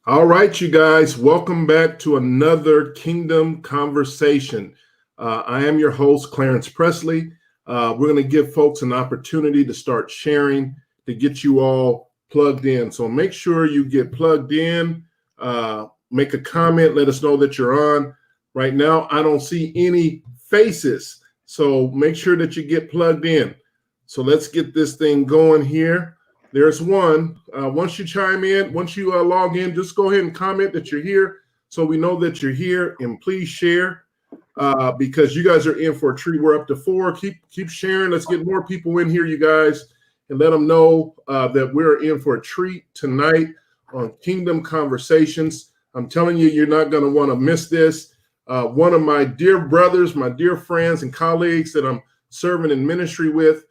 All right, you guys, welcome back to another Kingdom Conversation. I am your host, Clarence Presley. We're going to give folks an opportunity to start sharing to get you all plugged in. So make sure you get plugged in, make a comment, let us know that you're on. Right now, I don't see any faces, so make sure that you get plugged in. So let's get this thing going here. There's one. Once you chime in, once you log in, just go ahead and comment that you're here so we know that you're here, and please share because you guys are in for a treat. We're up to 4. Keep sharing. Let's get more people in here, you guys, and let them know that we're in for a treat tonight on Kingdom Conversations. I'm telling you, you're not going to want to miss this. One of my dear brothers, my dear friends and colleagues that I'm serving in ministry with,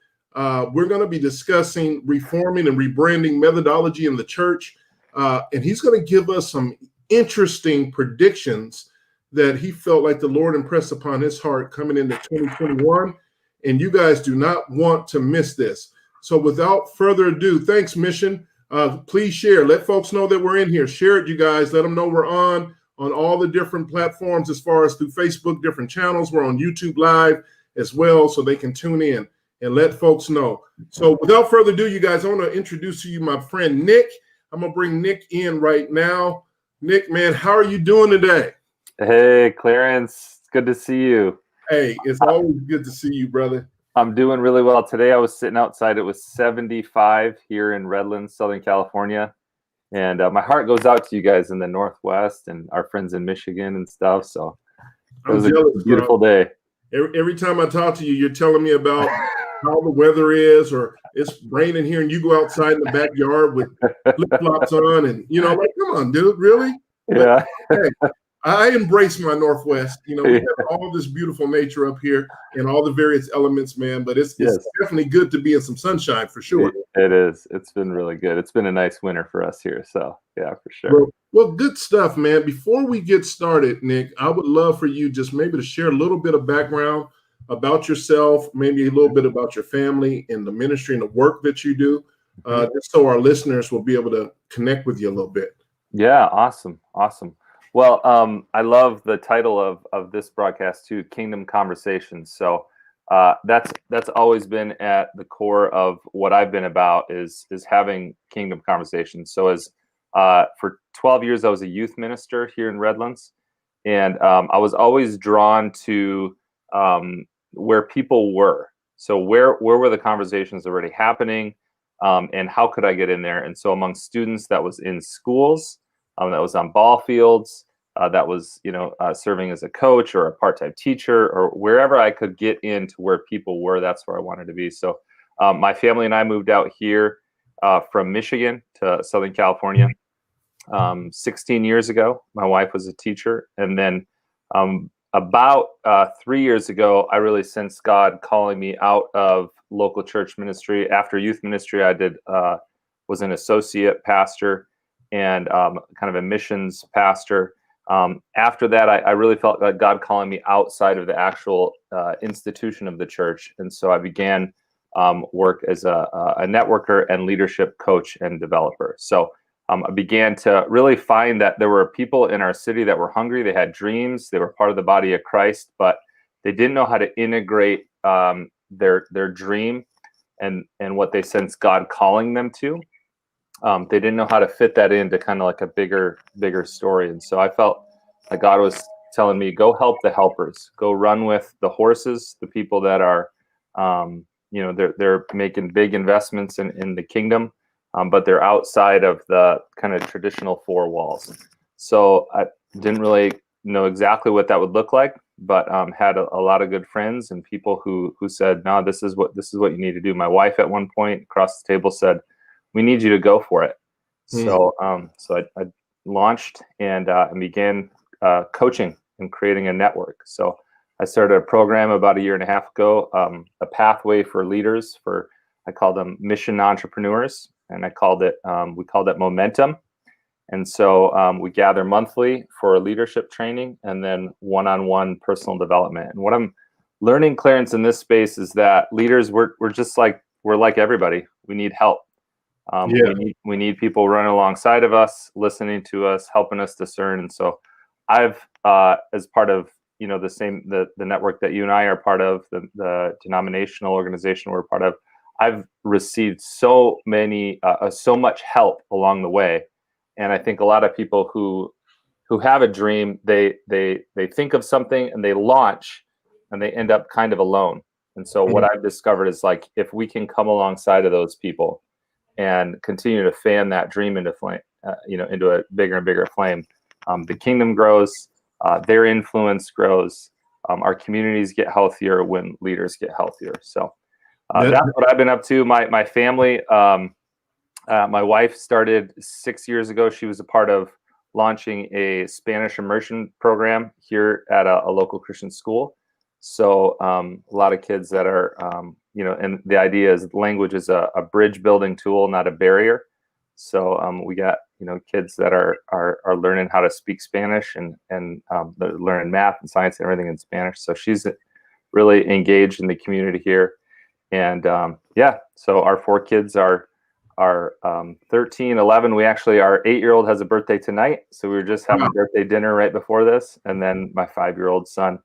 we're going to be discussing reforming and rebranding methodology in the church. And he's going to give us some interesting predictions that he felt like the Lord impressed upon his heart coming into 2021. And you guys do not want to miss this. So without further ado, thanks, Mission. Please share. Let folks know that we're in here. Share it, you guys. Let them know we're on all the different platforms as far as through Facebook, different channels. We're on YouTube Live as well, so they can tune in and let folks know. So without further ado, you guys, I want to introduce to you my friend Nick. I'm going to bring Nick in right now. Nick, man, how are you doing today? Hey, Clarence. It's good to see you. Hey, it's always good to see you, brother. I'm doing really well. Today I was sitting outside. It was 75 here in Redlands, Southern California. And my heart goes out to you guys in the Northwest and our friends in Michigan and stuff. So it was a beautiful day. Every time I talk to you, you're telling me about how the weather is, or it's raining here, and you go outside in the backyard with flip-flops on, and like, come on, dude, really? Yeah. But, hey, I embrace my Northwest. We have all this beautiful nature up here and all the various elements, man. But it's definitely good to be in some sunshine for sure. It is. It's been really good. It's been a nice winter for us here. So yeah, for sure. Well, good stuff, man. Before we get started, Nick, I would love for you just maybe to share a little bit of background about yourself, maybe a little bit about your family and the ministry and the work that you do, just so our listeners will be able to connect with you a little bit. Yeah, awesome. Well, I love the title of this broadcast too, Kingdom Conversations. So that's always been at the core of what I've been about is having kingdom conversations. So as for 12 years, I was a youth minister here in Redlands, and I was always drawn to where people were. So where were the conversations already happening, and how could I get in there? And so among students, that was in schools, that was on ball fields, that was serving as a coach or a part-time teacher, or wherever I could get into where people were. That's where I wanted to be. So my family and I moved out here from Michigan to Southern California 16 years ago. My wife was a teacher, and then about 3 years ago, I really sensed God calling me out of local church ministry. After youth ministry, I was an associate pastor and kind of a missions pastor. After that, I really felt like God calling me outside of the actual institution of the church. And so I began work as a networker and leadership coach and developer. So I began to really find that there were people in our city that were hungry. They had dreams. They were part of the body of Christ, but they didn't know how to integrate their dream and what they sensed God calling them to. They didn't know how to fit that into kind of like a bigger story. And so I felt like God was telling me, go help the helpers, go run with the horses, the people that are, they're making big investments in the kingdom, but they're outside of the kind of traditional 4 walls. So I didn't really know exactly what that would look like, but had a lot of good friends and people who said, no, this is what you need to do. My wife at one point across the table said, we need you to go for it. So I launched and began coaching and creating a network. So I started a program about 1.5 years ago, a pathway for leaders I called them mission entrepreneurs, and we called it Momentum. And so we gather monthly for leadership training and then one-on-one personal development. And what I'm learning, Clarence, in this space is that leaders, we're like everybody. We need help. Yeah. We need people running alongside of us, listening to us, helping us discern. And so I've, as part of, the network that you and I are part of, the denominational organization we're part of, I've received so much help along the way. And I think a lot of people who have a dream, they think of something and they launch and they end up kind of alone. And so what I've discovered is, like, if we can come alongside of those people and continue to fan that dream into flame, into a bigger and bigger flame, the kingdom grows, their influence grows, our communities get healthier when leaders get healthier. So that's what I've been up to. My family, my wife started 6 years ago. She was a part of launching a Spanish immersion program here at a local Christian school. So a lot of kids that are, and the idea is language is a bridge building tool, not a barrier. So we got, kids that are learning how to speak Spanish and they're learning math and science and everything in Spanish. So she's really engaged in the community here. And so our 4 kids are 13, 11. Our 8-year-old has a birthday tonight. So we were just having birthday dinner right before this. And then my 5-year-old son.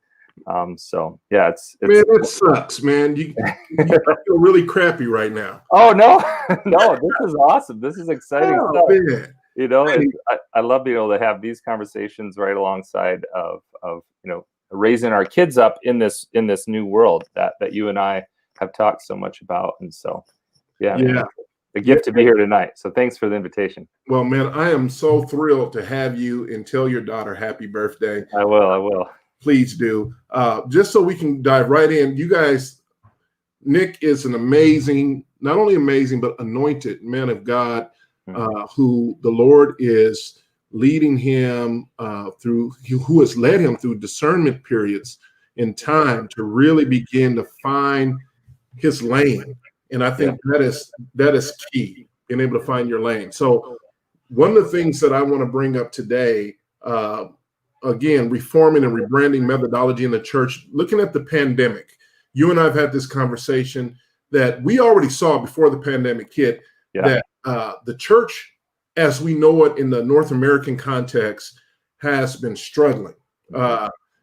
It's man, that sucks, man. You feel really crappy right now. Oh no, no, this is awesome. This is exciting stuff. Man. I love being able to have these conversations right alongside of raising our kids up in this new world that you and I have talked so much about. And so man, a gift to be here tonight. So thanks for the invitation. Well, man, I am so thrilled to have you, and tell your daughter happy birthday. I will. Please do. Just so we can dive right in. You guys, Nick is an amazing, not only amazing, but anointed man of God, who the Lord is leading him who has led him through discernment periods in time to really begin to find his lane. And I think that is key, being able to find your lane. So one of the things that I want to bring up today, again, reforming and rebranding methodology in the church, looking at the pandemic. You and I have had this conversation that we already saw before the pandemic hit, that the church, as we know it in the North American context, has been struggling.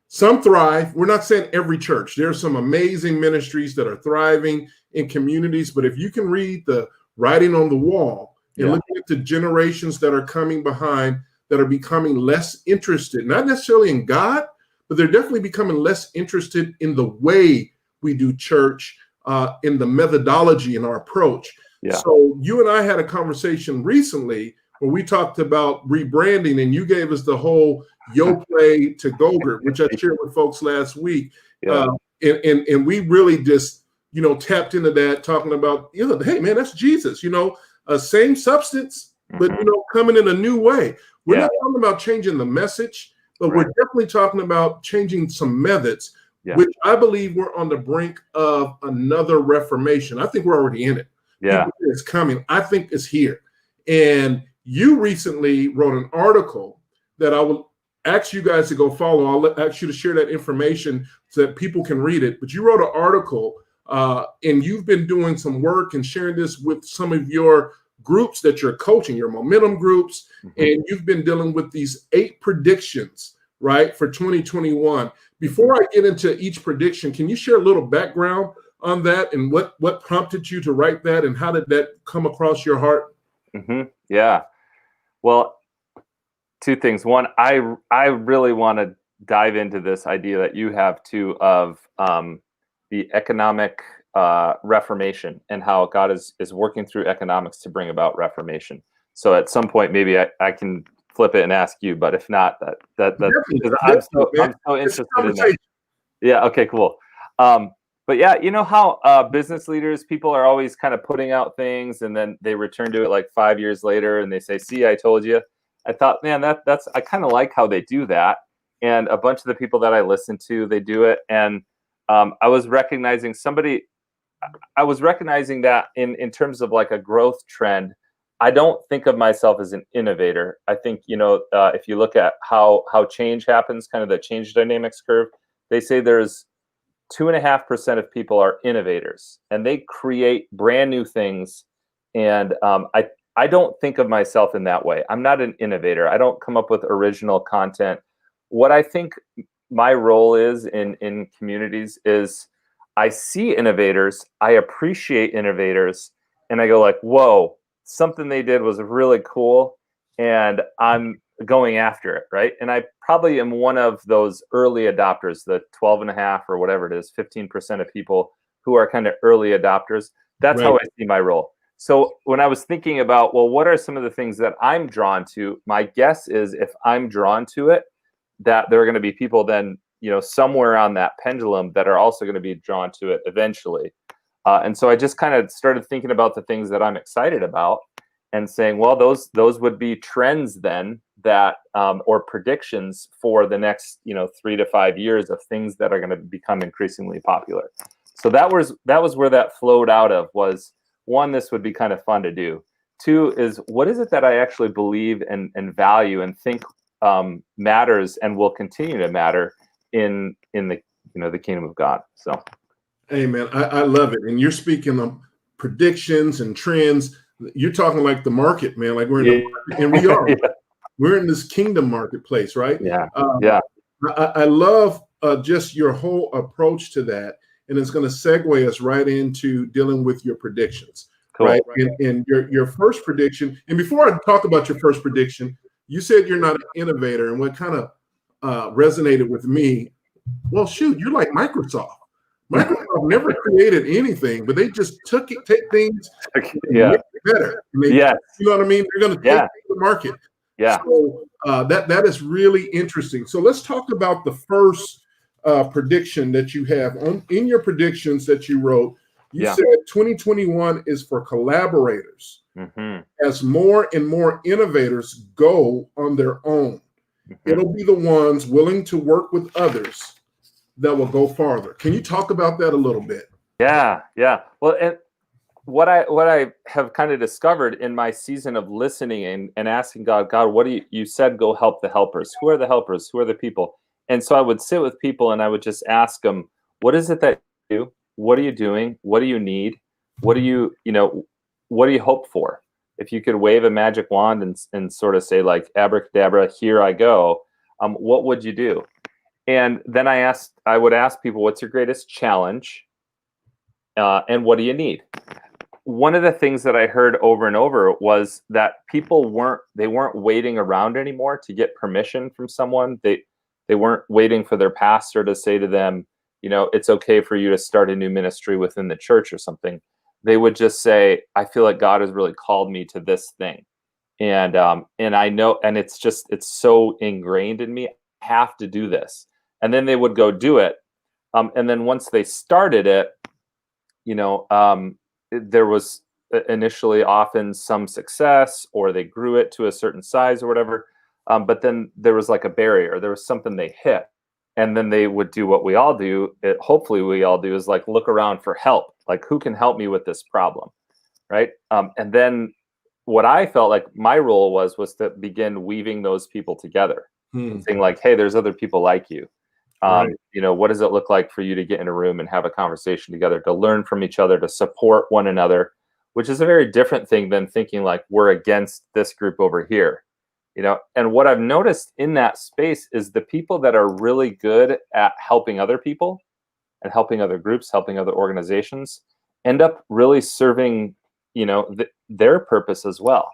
Some thrive. We're not saying every church. There are some amazing ministries that are thriving in communities, but if you can read the writing on the wall and looking at the generations that are coming behind, that are becoming less interested, not necessarily in God, but they're definitely becoming less interested in the way we do church, in the methodology and our approach. So you and I had a conversation recently where we talked about rebranding, and you gave us the whole Yo Play to Gogurt, which I shared with folks last week. And we really just, tapped into that, talking about, hey man, that's Jesus, same substance, but coming in a new way. We're not talking about changing the message, but we're definitely talking about changing some methods, which I believe we're on the brink of another Reformation. I think we're already in it. It's coming. I think it's here. And you recently wrote an article that I will ask you guys to go follow. I'll ask you to share that information so that people can read it. But you wrote an article, and you've been doing some work and sharing this with some of your groups that you're coaching, your momentum groups, and you've been dealing with these 8 predictions, right, for 2021. Before I get into each prediction, can you share a little background on that and what prompted you to write that, and how did that come across your heart? Yeah. Well, 2 things. One, I really want to dive into this idea that you have too of the economic Reformation, and how God is working through economics to bring about Reformation. So at some point, maybe I can flip it and ask you, but if not, I'm so interested in that. Yeah. Okay. Cool. But yeah, you know how business leaders, people are always kind of putting out things, and then they return to it like 5 years later, and they say, "See, I told you." I thought, man, I kind of like how they do that, and a bunch of the people that I listen to, they do it, and I was recognizing that in terms of like a growth trend, I don't think of myself as an innovator. I think, if you look at how change happens, kind of the change dynamics curve, they say there's 2.5% of people are innovators, and they create brand new things And I don't think of myself in that way. I'm not an innovator. I don't come up with original content. What I think my role is in communities is I see innovators, I appreciate innovators, and I go like, whoa, something they did was really cool, and I'm going after it, right? And I probably am one of those early adopters, the 12 and a half or whatever it is, 15% of people who are kind of early adopters. That's how I see my role. So when I was thinking about, well, what are some of the things that I'm drawn to? My guess is if I'm drawn to it, that there are going to be people then, somewhere on that pendulum that are also going to be drawn to it eventually. And so I just kind of started thinking about the things that I'm excited about and saying, well, those would be trends then that, or predictions for the next, 3 to 5 years of things that are going to become increasingly popular. So that was where that flowed out of was, one, this would be kind of fun to do. Two is, what is it that I actually believe and value and think matters and will continue to matter in the the kingdom of God. So, hey man, I love it. And you're speaking of predictions and trends. You're talking like the market, man. Like we're in the market, and we are. Yeah. We're in this kingdom marketplace, right? Yeah. I love just your whole approach to that. And it's going to segue us right into dealing with your predictions, Cool. right? And your first prediction. And before I talk about your first prediction, you said you're not an innovator. And what kind of resonated with me, well, shoot, you're like Microsoft. Microsoft never created anything, but they just take things and make it better. And they, you know what I mean? They're going to take the market. Yeah. So that is really interesting. So let's talk about the first prediction that you have in your predictions that you wrote. You said 2021 is for collaborators as more and more innovators go on their own. It'll be the ones willing to work with others that will go farther. Can you talk about that a little bit? Yeah. Well, and what I have kind of discovered in my season of listening and asking God, what do you said, go help the helpers. Who are the helpers? Who are the people? And so I would sit with people and I would just ask them, what is it that you do? What are you doing? What do you need? What do you hope for? If you could wave a magic wand and sort of say like, abracadabra, here I go, what would you do? And then I would ask people, what's your greatest challenge? And what do you need? One of the things that I heard over and over was that people weren't waiting around anymore to get permission from someone. They weren't waiting for their pastor to say to them, it's okay for you to start a new ministry within the church or something. They would just say, I feel like God has really called me to this thing. And I know, and it's so ingrained in me, I have to do this. And then they would go do it. And then once they started it, there was initially often some success, or they grew it to a certain size or whatever. But then there was like a barrier. There was something they hit. And then they would do what we all do. Hopefully we all do, is like look around for help. Like, who can help me with this problem? Right. And then what I felt like my role was to begin weaving those people together and saying like, hey, there's other people like you. What does it look like for you to get in a room and have a conversation together, to learn from each other, to support one another, which is a very different thing than thinking like we're against this group over here. And what I've noticed in that space is the people that are really good at helping other people and helping other groups, helping other organizations, end up really serving, their purpose as well.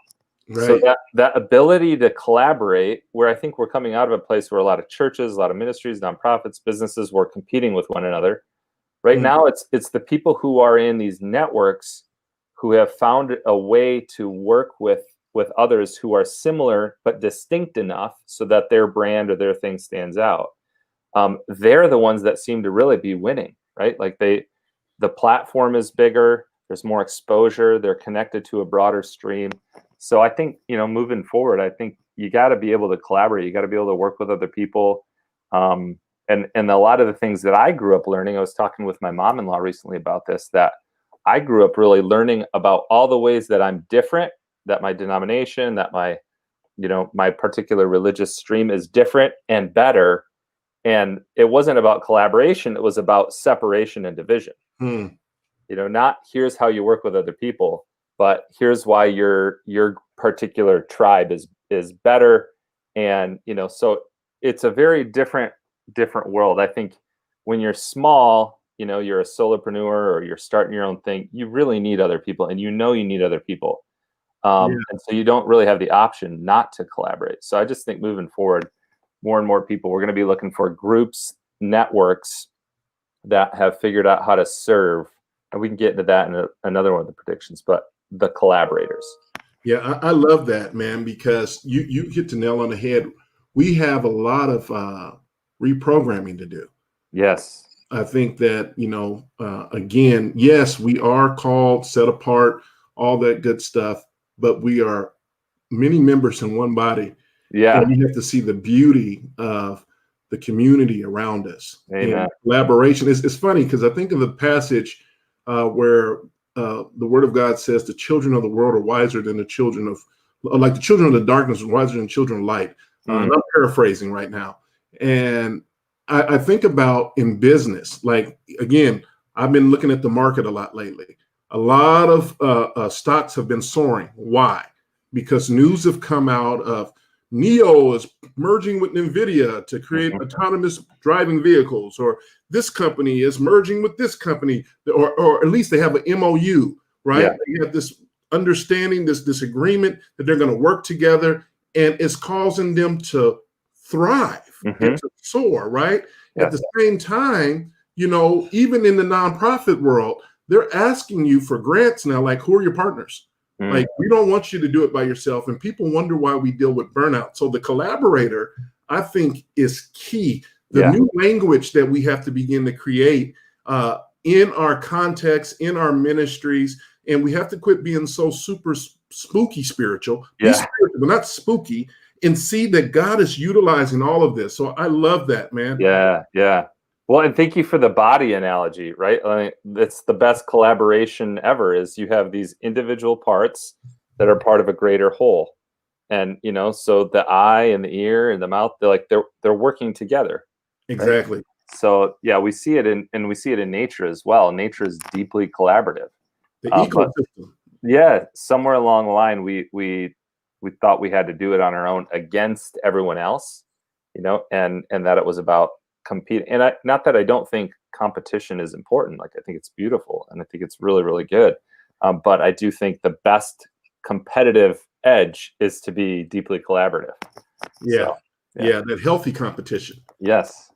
Right. So that ability to collaborate, where I think we're coming out of a place where a lot of churches, a lot of ministries, nonprofits, businesses were competing with one another. Right now, it's the people who are in these networks who have found a way to work with others who are similar but distinct enough so that their brand or their thing stands out. They're the ones that seem to really be winning, right? Like the platform is bigger, there's more exposure, they're connected to a broader stream. So I think, moving forward, I think you got to be able to collaborate. You got to be able to work with other people. And a lot of the things that I grew up learning, I was talking with my mom-in-law recently about this, that I grew up really learning about all the ways that I'm different, that my denomination, that my particular religious stream is different and better. And it wasn't about collaboration. It was about separation and division. Not here's how you work with other people, but here's why your particular tribe is better. And so it's a very different world. I think when you're small, you're a solopreneur or you're starting your own thing, you really need other people, and you need other people. And so you don't really have the option not to collaborate. So I just think moving forward, more and more people, we're going to be looking for groups, networks that have figured out how to serve. And we can get into that in another one of the predictions, but the collaborators. Yeah, I love that, man, because you hit the nail on the head. We have a lot of reprogramming to do. Yes. I think that, again, yes, we are called, set apart, all that good stuff, but we are many members in one body. Yeah. And you have to see the beauty of the community around us. Amen. And collaboration. It's funny because I think of the passage where the word of God says the children of the world are wiser than the children of, like the children of the darkness are wiser than children of light. And I'm paraphrasing right now. And I think about in business, like, again, I've been looking at the market a lot lately. A lot of stocks have been soaring. Why? Because news have come out of NIO is merging with NVIDIA to create autonomous driving vehicles, or this company is merging with this company, or at least they have an MOU, right? Yeah. You have this understanding, this agreement that they're going to work together, and it's causing them to thrive and to soar, right? Yes. At the same time, even in the nonprofit world, they're asking you for grants now, like, who are your partners? Like, we don't want you to do it by yourself. And people wonder why we deal with burnout. So the collaborator, I think, is key. The new language that we have to begin to create in our context, in our ministries, and we have to quit being so super spooky spiritual. Be spiritual, but not spooky, and see that God is utilizing all of this. So I love that, man. Yeah. Well, and thank you for the body analogy, right? I mean, it's the best collaboration ever, is you have these individual parts that are part of a greater whole. And, so the eye and the ear and the mouth, they're working together. Exactly. Right? So yeah, we see it in nature as well. Nature is deeply collaborative. The ecosystem. Somewhere along the line, we thought we had to do it on our own against everyone else, and that it was about competing. And not that I don't think competition is important. Like, I think it's beautiful, and I think it's really, really good. But I do think the best competitive edge is to be deeply collaborative. Yeah, that healthy competition. Yes.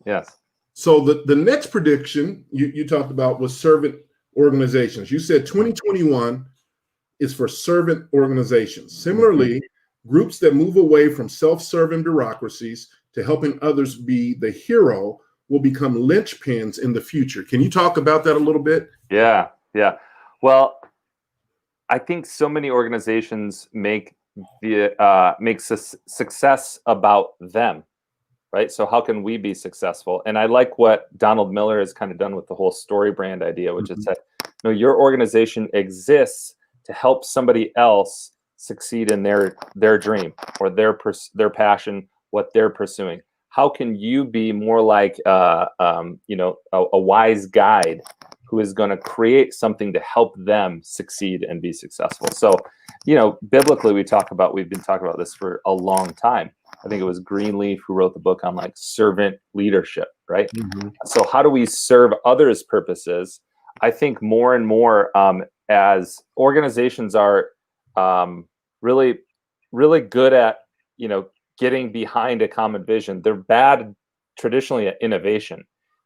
So the next prediction you talked about was servant organizations. You said 2021 is for servant organizations. Similarly, groups that move away from self-serving bureaucracies to helping others be the hero will become linchpins in the future. Can you talk about that a little bit? Yeah. Well, I think so many organizations make success about them, right? So how can we be successful? And I like what Donald Miller has kind of done with the whole story brand idea, which is that your organization exists to help somebody else succeed in their dream or their passion, what they're pursuing. How can you be more like a wise guide who is going to create something to help them succeed and be successful? So, biblically, we've been talking about this for a long time. I think it was Greenleaf who wrote the book on servant leadership, right? So how do we serve others' purposes? I think more and more as organizations are really, really good at, getting behind a common vision. They're bad traditionally at innovation.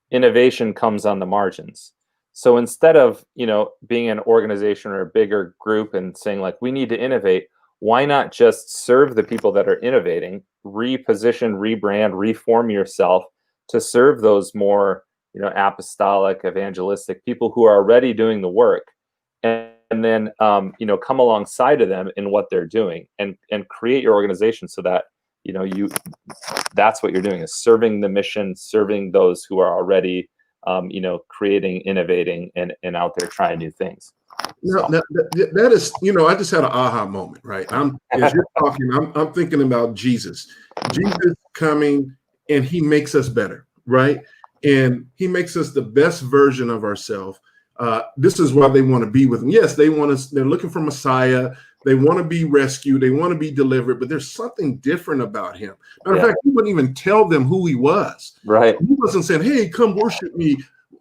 Innovation comes on the margins. So instead of, being an organization or a bigger group and saying we need to innovate, why not just serve the people that are innovating, reposition, rebrand, reform yourself to serve those more, apostolic, evangelistic people who are already doing the work, and then, come alongside of them in what they're doing and create your organization so that, that's what you're doing, is serving the mission, serving those who are already, creating, innovating, and out there trying new things. No, that is, I just had an aha moment, right? As you're talking, I'm thinking about Jesus coming, and he makes us better, right? And he makes us the best version of ourselves. this is why they want to be with him. Yes, they're looking for Messiah. They want to be rescued. They want to be delivered, but there's something different about him. Matter of fact, he wouldn't even tell them who he was. Right. He wasn't saying, hey, come worship me,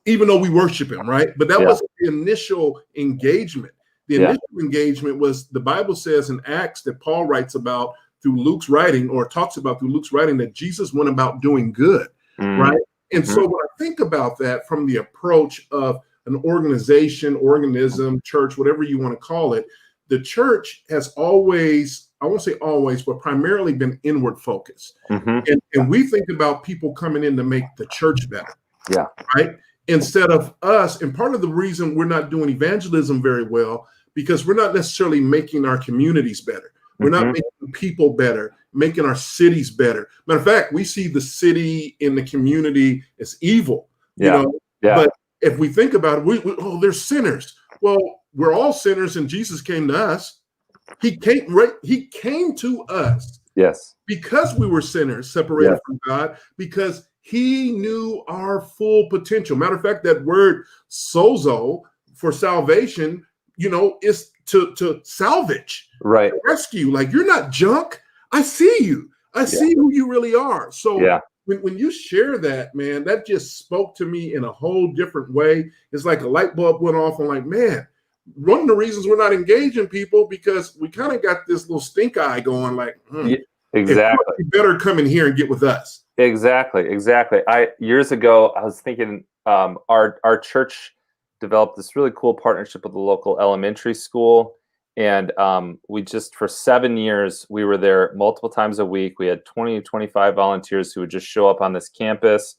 even though we worship him, right? But that wasn't the initial engagement. The initial engagement was, the Bible says in Acts that Paul writes about through Luke's writing, or talks about through Luke's writing, that Jesus went about doing good, right? And so when I think about that from the approach of an organization, organism, church, whatever you want to call it, the church has always, I won't say always, but primarily been inward focused. And we think about people coming in to make the church better. Yeah. Right. Instead of us. And part of the reason we're not doing evangelism very well, because we're not necessarily making our communities better. We're not making people better, making our cities better. Matter of fact, we see the city and the community as evil, you know. But if we think about it, they're sinners. Well, we're all sinners, and Jesus came to us. He came to us. Yes. Because we were sinners, separated from God, because he knew our full potential. Matter of fact, that word sozo for salvation, is to salvage, right? To rescue. Like, you're not junk. I see you. I see who you really are. So when you share that, man, that just spoke to me in a whole different way. It's like a light bulb went off. I'm like, man, one of the reasons we're not engaging people, because we kind of got this little stink eye going, like, exactly. You better come in here and get with us. Exactly. Years ago, I was thinking, our church developed this really cool partnership with the local elementary school. And we just, for 7 years, we were there multiple times a week. We had 20 to 25 volunteers who would just show up on this campus.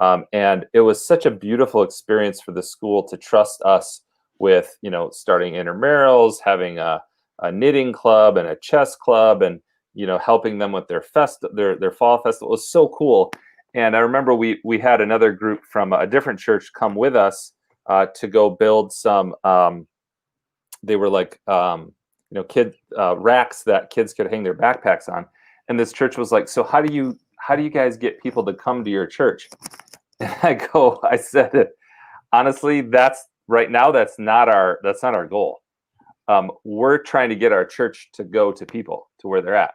And it was such a beautiful experience for the school to trust us with, starting intramurals, having a knitting club and a chess club, and, helping them with their fall festival. It was so cool. And I remember we had another group from a different church come with us to go build some, they were like, kid racks that kids could hang their backpacks on. And this church was like, so how do you guys get people to come to your church? And I said, honestly, that's not our goal. We're trying to get our church to go to people to where they're at.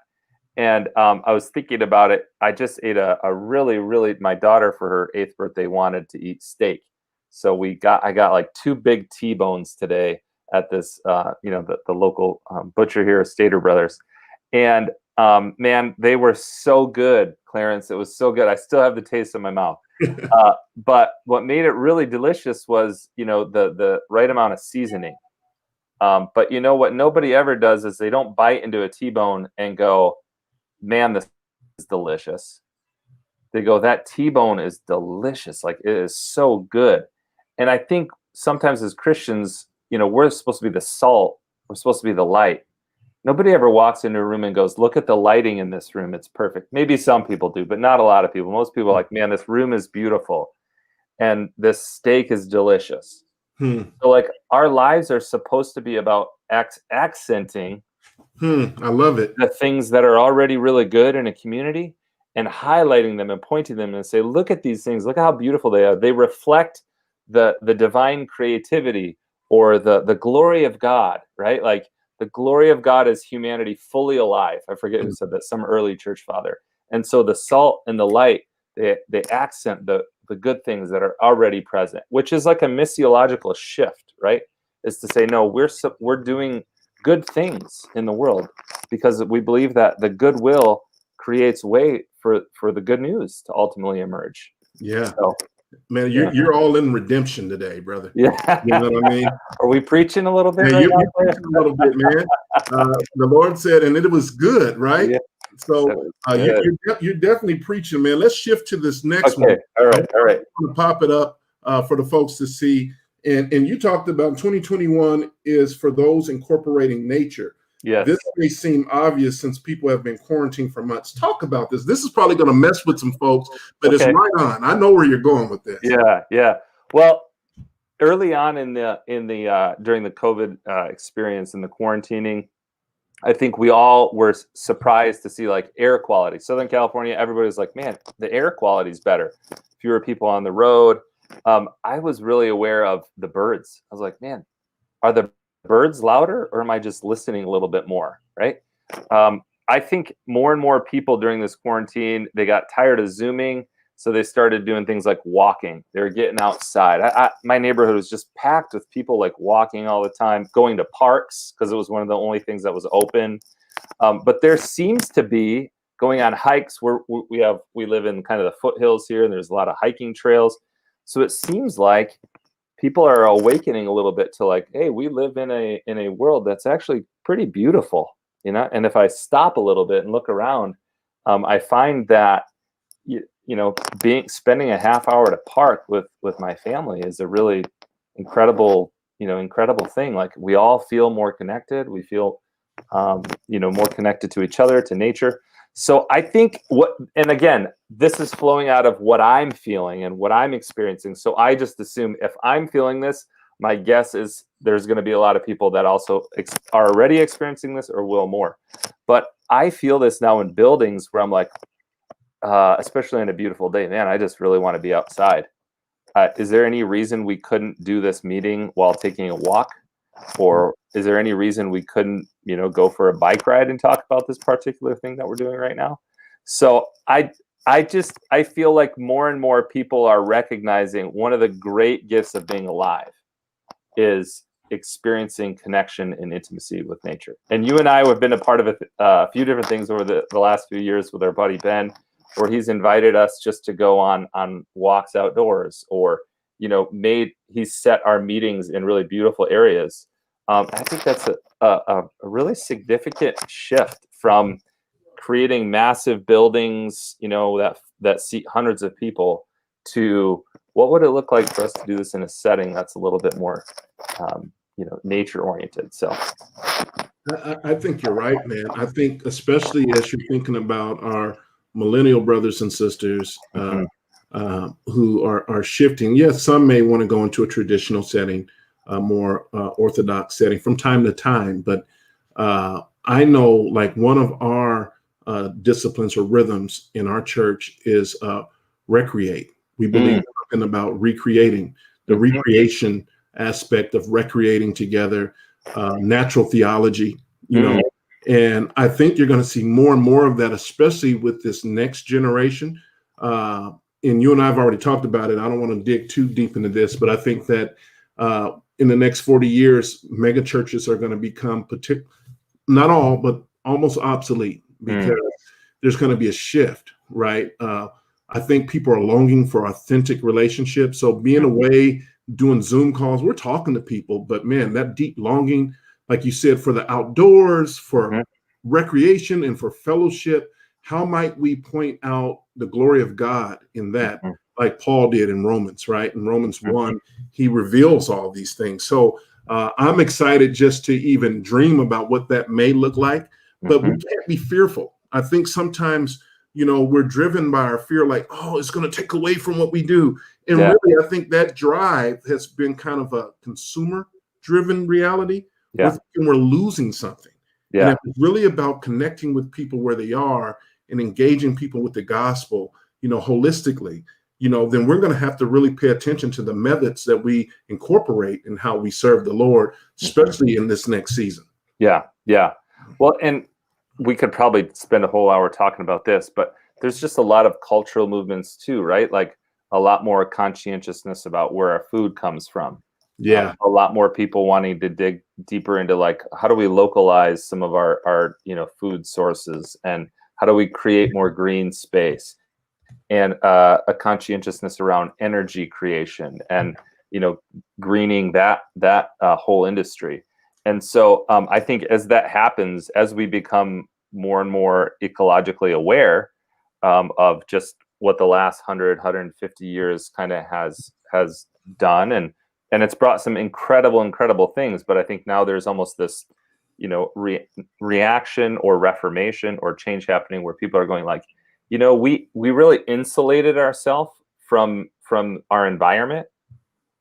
And I was thinking about it. I just ate a really, my daughter for her 8th birthday wanted to eat steak. So I got like 2 big T-bones today at this, the local butcher here, Stater Brothers. And man, they were so good, Clarence. It was so good. I still have the taste in my mouth. But what made it really delicious was, the right amount of seasoning. But what nobody ever does is they don't bite into a T-bone and go, man, this is delicious. They go, that T-bone is delicious. Like, it is so good. And I think sometimes as Christians, we're supposed to be the salt. We're supposed to be the light. Nobody ever walks into a room and goes, look at the lighting in this room. It's perfect. Maybe some people do, but not a lot of people. Most people are like, man, this room is beautiful. And this steak is delicious. So like, our lives are supposed to be about accenting I love it. The things that are already really good in a community, and highlighting them and pointing them and say, look at these things. Look how beautiful they are. They reflect the divine creativity, or the glory of God, right? Like, the glory of God is humanity fully alive. I forget who said that, some early church father. And so the salt and the light, they accent the good things that are already present, which is like a missiological shift, right? Is to say, no, we're doing good things in the world because we believe that the goodwill creates way for the good news to ultimately emerge. Yeah. So, man, you're all in redemption today, brother. Yeah. You know what I mean? Are we preaching a little bit? Yeah, you're preaching a little bit, man. The Lord said, and it was good, right? Yeah. So you're definitely preaching, man. Let's shift to this next one. All right. I'm going to pop it up for the folks to see. And you talked about 2021 is for those incorporating nature. Yes. This may seem obvious since people have been quarantined for months. Talk about this. This is probably going to mess with some folks, but it's right on. I know where you're going with this. Yeah. Well, early on in the during the COVID experience and the quarantining, I think we all were surprised to see like air quality. Southern California, everybody's like, man, the air quality is better. Fewer people on the road. I was really aware of the birds. I was like, man, are the birds louder, or am I just listening a little bit more? Right. I think more and more people during this quarantine, they got tired of Zooming. So they started doing things like walking. They were getting outside. My neighborhood was just packed with people like walking all the time, going to parks because it was one of the only things that was open. But there seems to be going on hikes. We live in kind of the foothills here, and there's a lot of hiking trails. So it seems like people are awakening a little bit to like, hey, we live in a world that's actually pretty beautiful, you know. And if I stop a little bit and look around, I find that spending a half hour at a park with my family is a really incredible thing. Like, we all feel more connected. We feel more connected to each other, to nature. So I think and again, this is flowing out of what I'm feeling and what I'm experiencing. So I just assume if I'm feeling this, my guess is there's going to be a lot of people that also are already experiencing this or will more. But I feel this now in buildings where I'm like, especially on a beautiful day, man, I just really want to be outside. Is there any reason we couldn't do this meeting while taking a walk? Or is there any reason we couldn't, go for a bike ride and talk about this particular thing that we're doing right now? So I feel like more and more people are recognizing one of the great gifts of being alive is experiencing connection and intimacy with nature. And you and I have been a part of a few different things over the last few years with our buddy Ben, where he's invited us just to go on walks outdoors, or he's set our meetings in really beautiful areas. I think that's a really significant shift from creating massive buildings, that seat hundreds of people, to what would it look like for us to do this in a setting that's a little bit more, nature oriented. So I think you're right, man. I think especially as you're thinking about our millennial brothers and sisters who are shifting. Yes, some may want to go into a traditional setting, a more orthodox setting from time to time. But I know, like, one of our disciplines or rhythms in our church is recreate. We believe in about recreating, the recreation aspect of recreating together, natural theology, and I think you're going to see more and more of that, especially with this next generation. And you and I have already talked about it. I don't want to dig too deep into this, but I think that in the next 40 years, mega churches are going to become not all, but almost obsolete, because there's going to be a shift, right? I think people are longing for authentic relationships. So being away, doing Zoom calls, we're talking to people, but man, that deep longing, like you said, for the outdoors, for recreation, and for fellowship, how might we point out the glory of God in that, like Paul did in Romans, right? In Romans 1, he reveals all these things. So I'm excited just to even dream about what that may look like, but we can't be fearful. I think sometimes, we're driven by our fear, like, oh, it's going to take away from what we do. And really, I think that drive has been kind of a consumer-driven reality. We're thinking we're losing something. And if it's really about connecting with people where they are and engaging people with the gospel, holistically, then we're going to have to really pay attention to the methods that we incorporate in how we serve the Lord, especially in this next season. Yeah. Well, and we could probably spend a whole hour talking about this, but there's just a lot of cultural movements too, right? Like a lot more conscientiousness about where our food comes from. Yeah. A lot more people wanting to dig deeper into, like, how do we localize some of our food sources, and how do we create more green space, and a conscientiousness around energy creation, and greening that whole industry. And so I think as that happens, as we become more and more ecologically aware of just what the last 150 years kind of has done, and it's brought some incredible things. But I think now there's almost this, reaction or reformation or change happening, where people are going like, we really insulated ourselves from our environment.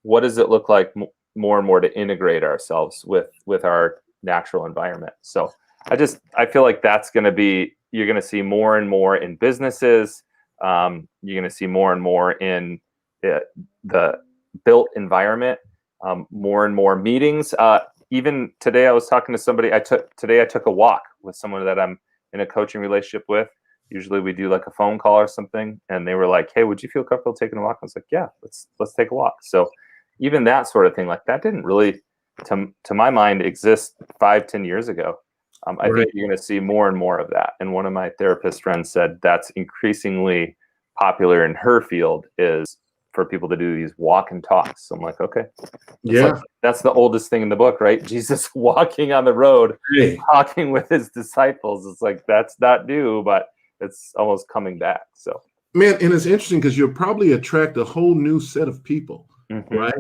What does it look like more and more to integrate ourselves with our natural environment? So I feel like that's going to be, you're going to see more and more in businesses. You're going to see more and more in the built environment, more and more meetings. Even today, I was talking to somebody. I took a walk with someone that I'm in a coaching relationship with. Usually we do like a phone call or something, and they were like, "Hey, would you feel comfortable taking a walk?" I was like, "Yeah, let's take a walk." So even that sort of thing, like that didn't really, to my mind, exist 5-10 years ago. I think you're going to see more and more of that. And one of my therapist friends said that's increasingly popular in her field, is for people to do these walk and talks. So I'm like, okay, that's the oldest thing in the book, right? Jesus walking on the road, talking with his disciples. It's like, that's not new, but it's almost coming back. So, man, and it's interesting because you'll probably attract a whole new set of people, right?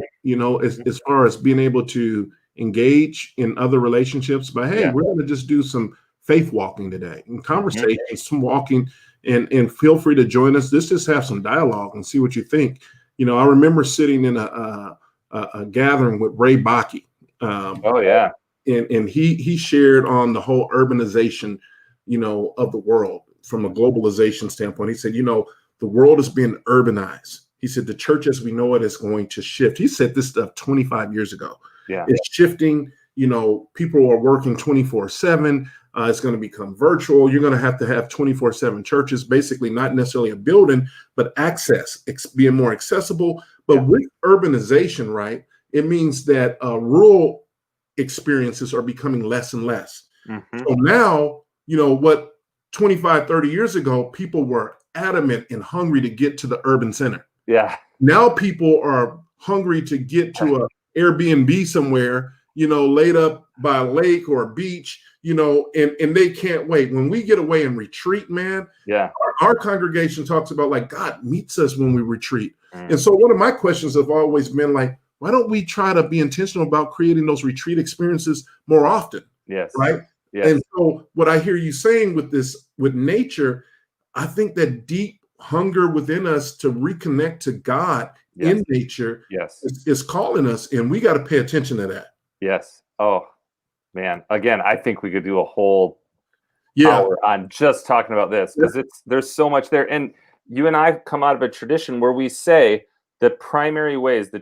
As far as being able to engage in other relationships. But hey, we're going to just do some faith walking today and conversation, some walking, and feel free to join us. Let's just have some dialogue and see what you think. I remember sitting in a gathering with Ray Bakke. And he shared on the whole urbanization, of the world from a globalization standpoint. He said, the world is being urbanized. He said the church as we know it is going to shift. He said this stuff 25 years ago. It's shifting. People are working 24/7. It's going to become virtual. You're going to have 24/7 churches, basically not necessarily a building, but access, being more accessible. But with urbanization, right, it means that rural experiences are becoming less and less. So now, what 25, 30 years ago, people were adamant and hungry to get to the urban center. Now people are hungry to get to a Airbnb somewhere, laid up by a lake or a beach, and they can't wait. When we get away and retreat, man, our congregation talks about like God meets us when we retreat. And so one of my questions have always been like, why don't we try to be intentional about creating those retreat experiences more often? Right. And so what I hear you saying with nature, I think that deep hunger within us to reconnect to God in nature is calling us, and we got to pay attention to that. Oh man, again, I think we could do a whole hour on just talking about this, because there's so much there. And you and I come out of a tradition where we say the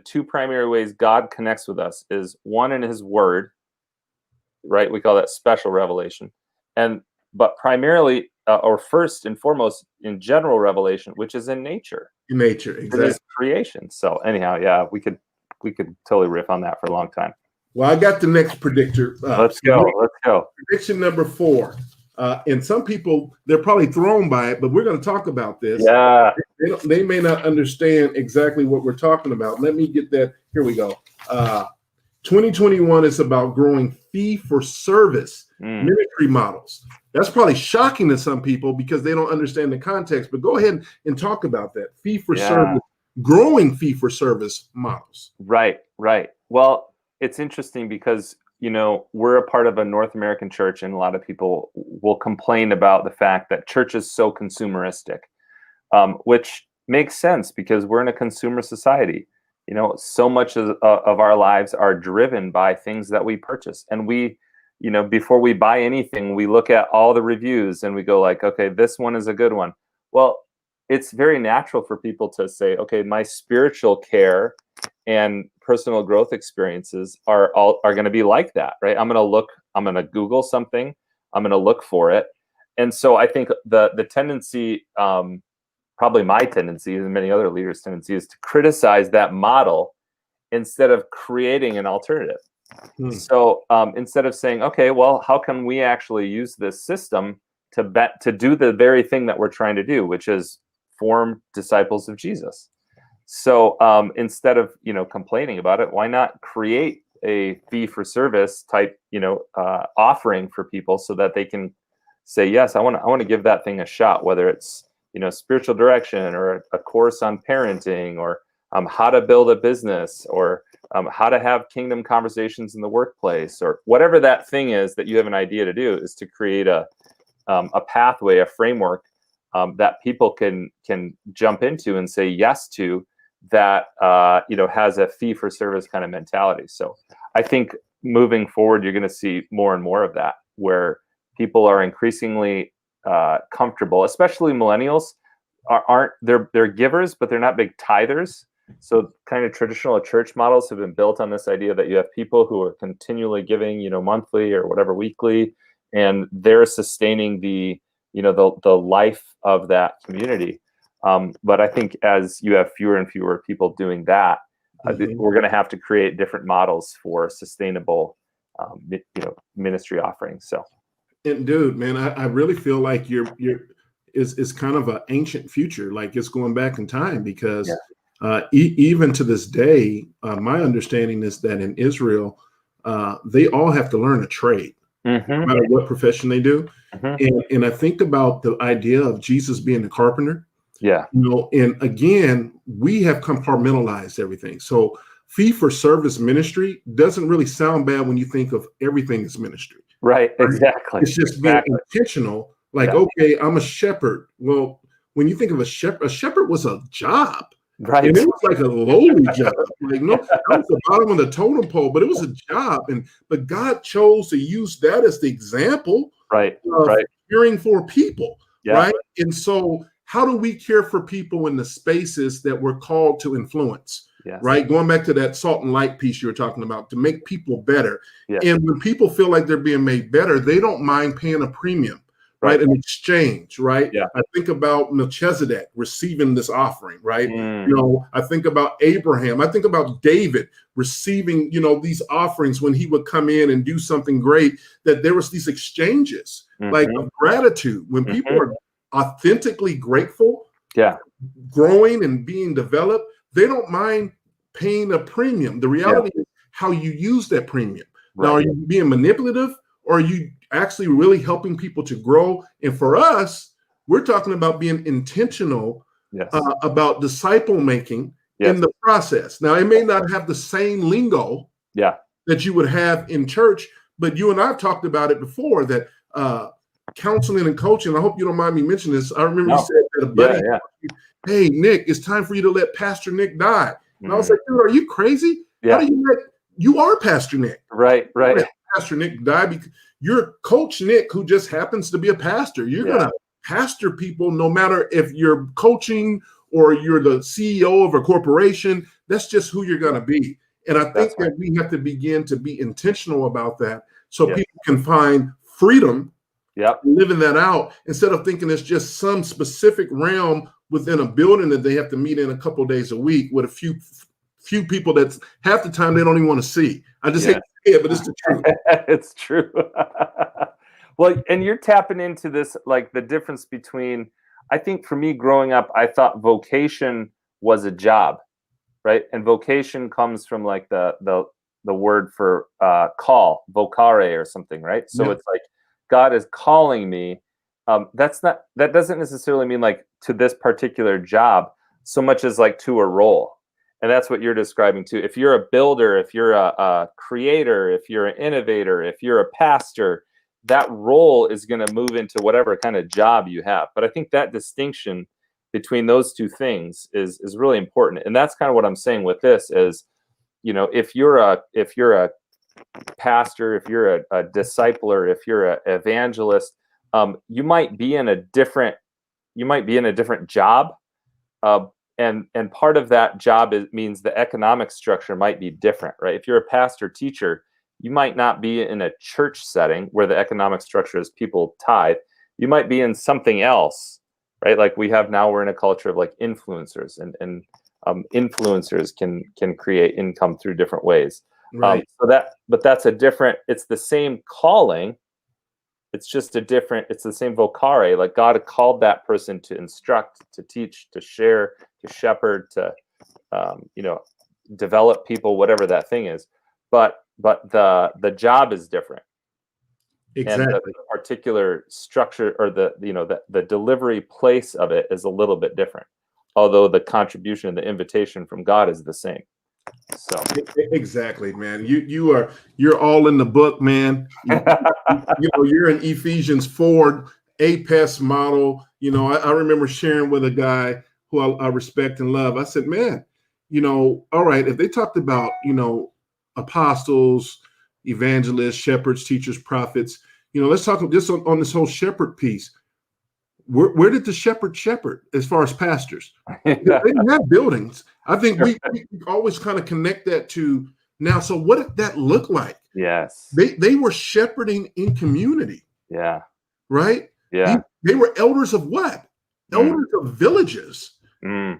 two primary ways God connects with us is one, in his word, right? We call that special revelation. But primarily, or first and foremost, in general revelation, which is in nature. In nature, exactly. In his creation. So anyhow, we could totally riff on that for a long time. Well, I got the next predictor. Let's go. Prediction number 4. And some people, they're probably thrown by it, but we're going to talk about this. They may not understand exactly what we're talking about. Let me get that. Here we go. 2021 is about growing fee-for-service ministry models. That's probably shocking to some people because they don't understand the context, but go ahead and talk about that. Fee-for-service, growing fee-for-service models. Right. Well, it's interesting because, we're a part of a North American church, and a lot of people will complain about the fact that church is so consumeristic, which makes sense because we're in a consumer society. So much of our lives are driven by things that we purchase. And we, before we buy anything, we look at all the reviews and we go like, okay, this one is a good one. Well, it's very natural for people to say, okay, my spiritual care and personal growth experiences are going to be like that, right? I'm going to Google something, I'm going to look for it. And so I think the tendency, probably my tendency and many other leaders' tendency, is to criticize that model instead of creating an alternative. So instead of saying, okay, well, how can we actually use this system to do the very thing that we're trying to do, which is form disciples of Jesus? So instead of complaining about it, why not create a fee-for-service type offering for people so that they can say, yes, I want to give that thing a shot, whether it's spiritual direction or a course on parenting or how to build a business or how to have kingdom conversations in the workplace, or whatever that thing is that you have an idea to do, is to create a pathway, a framework that people can jump into and say yes to, that has a fee for service kind of mentality. So I think moving forward, you're going to see more and more of that, where people are increasingly comfortable, especially millennials. They're givers, but they're not big tithers. So kind of traditional church models have been built on this idea that you have people who are continually giving, monthly or whatever, weekly, and they're sustaining the life of that community. But I think as you have fewer and fewer people doing that, we're going to have to create different models for sustainable, ministry offerings. So, and dude, man, I really feel like is kind of an ancient future, like it's going back in time, because even to this day, my understanding is that in Israel, they all have to learn a trade, no matter what profession they do. And I think about the idea of Jesus being a carpenter. Yeah. And again, we have compartmentalized everything. So fee for service ministry doesn't really sound bad when you think of everything as ministry. Right. Exactly. It's just being intentional. Like, okay, I'm a shepherd. Well, when you think of a shepherd was a job. Right. And it was like a lowly job. Like, no, that was the bottom of the totem pole, but it was a job. But God chose to use that as the example of caring for people. Right. And so how do we care for people in the spaces that we're called to influence? Yes. Right. Going back to that salt and light piece you were talking about, to make people better. Yes. And when people feel like they're being made better, they don't mind paying a premium. Right. An exchange. Right. Yeah. I think about Melchizedek receiving this offering. Right. I think about Abraham. I think about David receiving, these offerings when he would come in and do something great, that there was these exchanges like of gratitude when people are authentically grateful, growing and being developed. They don't mind paying a premium. The reality is how you use that premium. Right. Now, are you being manipulative, or are you actually really helping people to grow? And for us, we're talking about being intentional about disciple making in the process. Now, it may not have the same lingo that you would have in church, but you and I have talked about it before, that counseling and coaching. I hope you don't mind me mentioning this. I remember you said that a buddy, hey, Nick, it's time for you to let Pastor Nick die. And I was like, dude, are you crazy? How do you are Pastor Nick. Right. Pastor Nick die because you're Coach Nick, who just happens to be a pastor. You're going to pastor people no matter if you're coaching or you're the CEO of a corporation. That's just who you're going to be. And I think that we have to begin to be intentional about that, so people can find freedom living that out, instead of thinking it's just some specific realm within a building that they have to meet in a couple of days a week with a few people that's half the time they don't even want to see. I just hate to say it, but it's the truth. It's true. Well, and you're tapping into this, like the difference between, I think for me growing up, I thought vocation was a job, right? And vocation comes from like the word for call, vocare or something, right? So it's like, God is calling me. That doesn't necessarily mean like to this particular job so much as like to a role. And that's what you're describing too. If you're a builder, if you're a creator, if you're an innovator, if you're a pastor, that role is going to move into whatever kind of job you have. But I think that distinction between those two things is really important. And that's kind of what I'm saying with this is, if you're a pastor, if you're a discipler, if you're an evangelist, you might be in a different job, and part of that job means the economic structure might be different, right? If you're a pastor teacher, you might not be in a church setting where the economic structure is people tithe. You might be in something else, right? Like we have now, we're in a culture of like influencers, and influencers can create income through different ways. Right. But that's a different, it's the same calling. It's just it's the same vocare. Like God called that person to instruct, to teach, to share, to shepherd, to, develop people, whatever that thing is. But the job is different. Exactly. And the particular structure or the delivery place of it is a little bit different. Although the contribution, the invitation from God is the same. So exactly, man. You're all in the book, man. You're in Ephesians 4, APES model. I remember sharing with a guy who I respect and love. I said, man, all right, if they talked about, apostles, evangelists, shepherds, teachers, prophets, let's talk just on this whole shepherd piece. where did the shepherd as far as pastors? They Yeah. didn't have buildings. I think we always kind of connect that to now. So what did that look like? Yes. They were shepherding in community, Yeah. right? Yeah. They were elders of what? Elders of villages. Mm.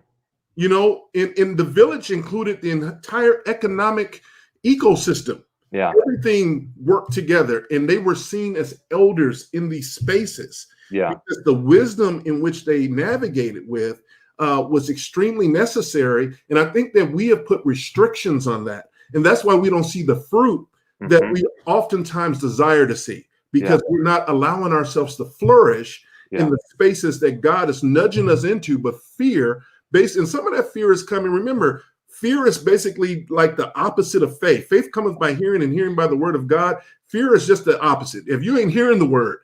You know, in the village included the entire economic ecosystem. Yeah. Everything worked together, and they were seen as elders in these spaces. Yeah. Because the wisdom in which they navigated with was extremely necessary. And I think that we have put restrictions on that. And that's why we don't see the fruit that we oftentimes desire to see, because we're not allowing ourselves to flourish in the spaces that God is nudging us into. But fear, and some of that fear is coming. Remember, fear is basically like the opposite of faith. Faith cometh by hearing, and hearing by the word of God. Fear is just the opposite. If you ain't hearing the word,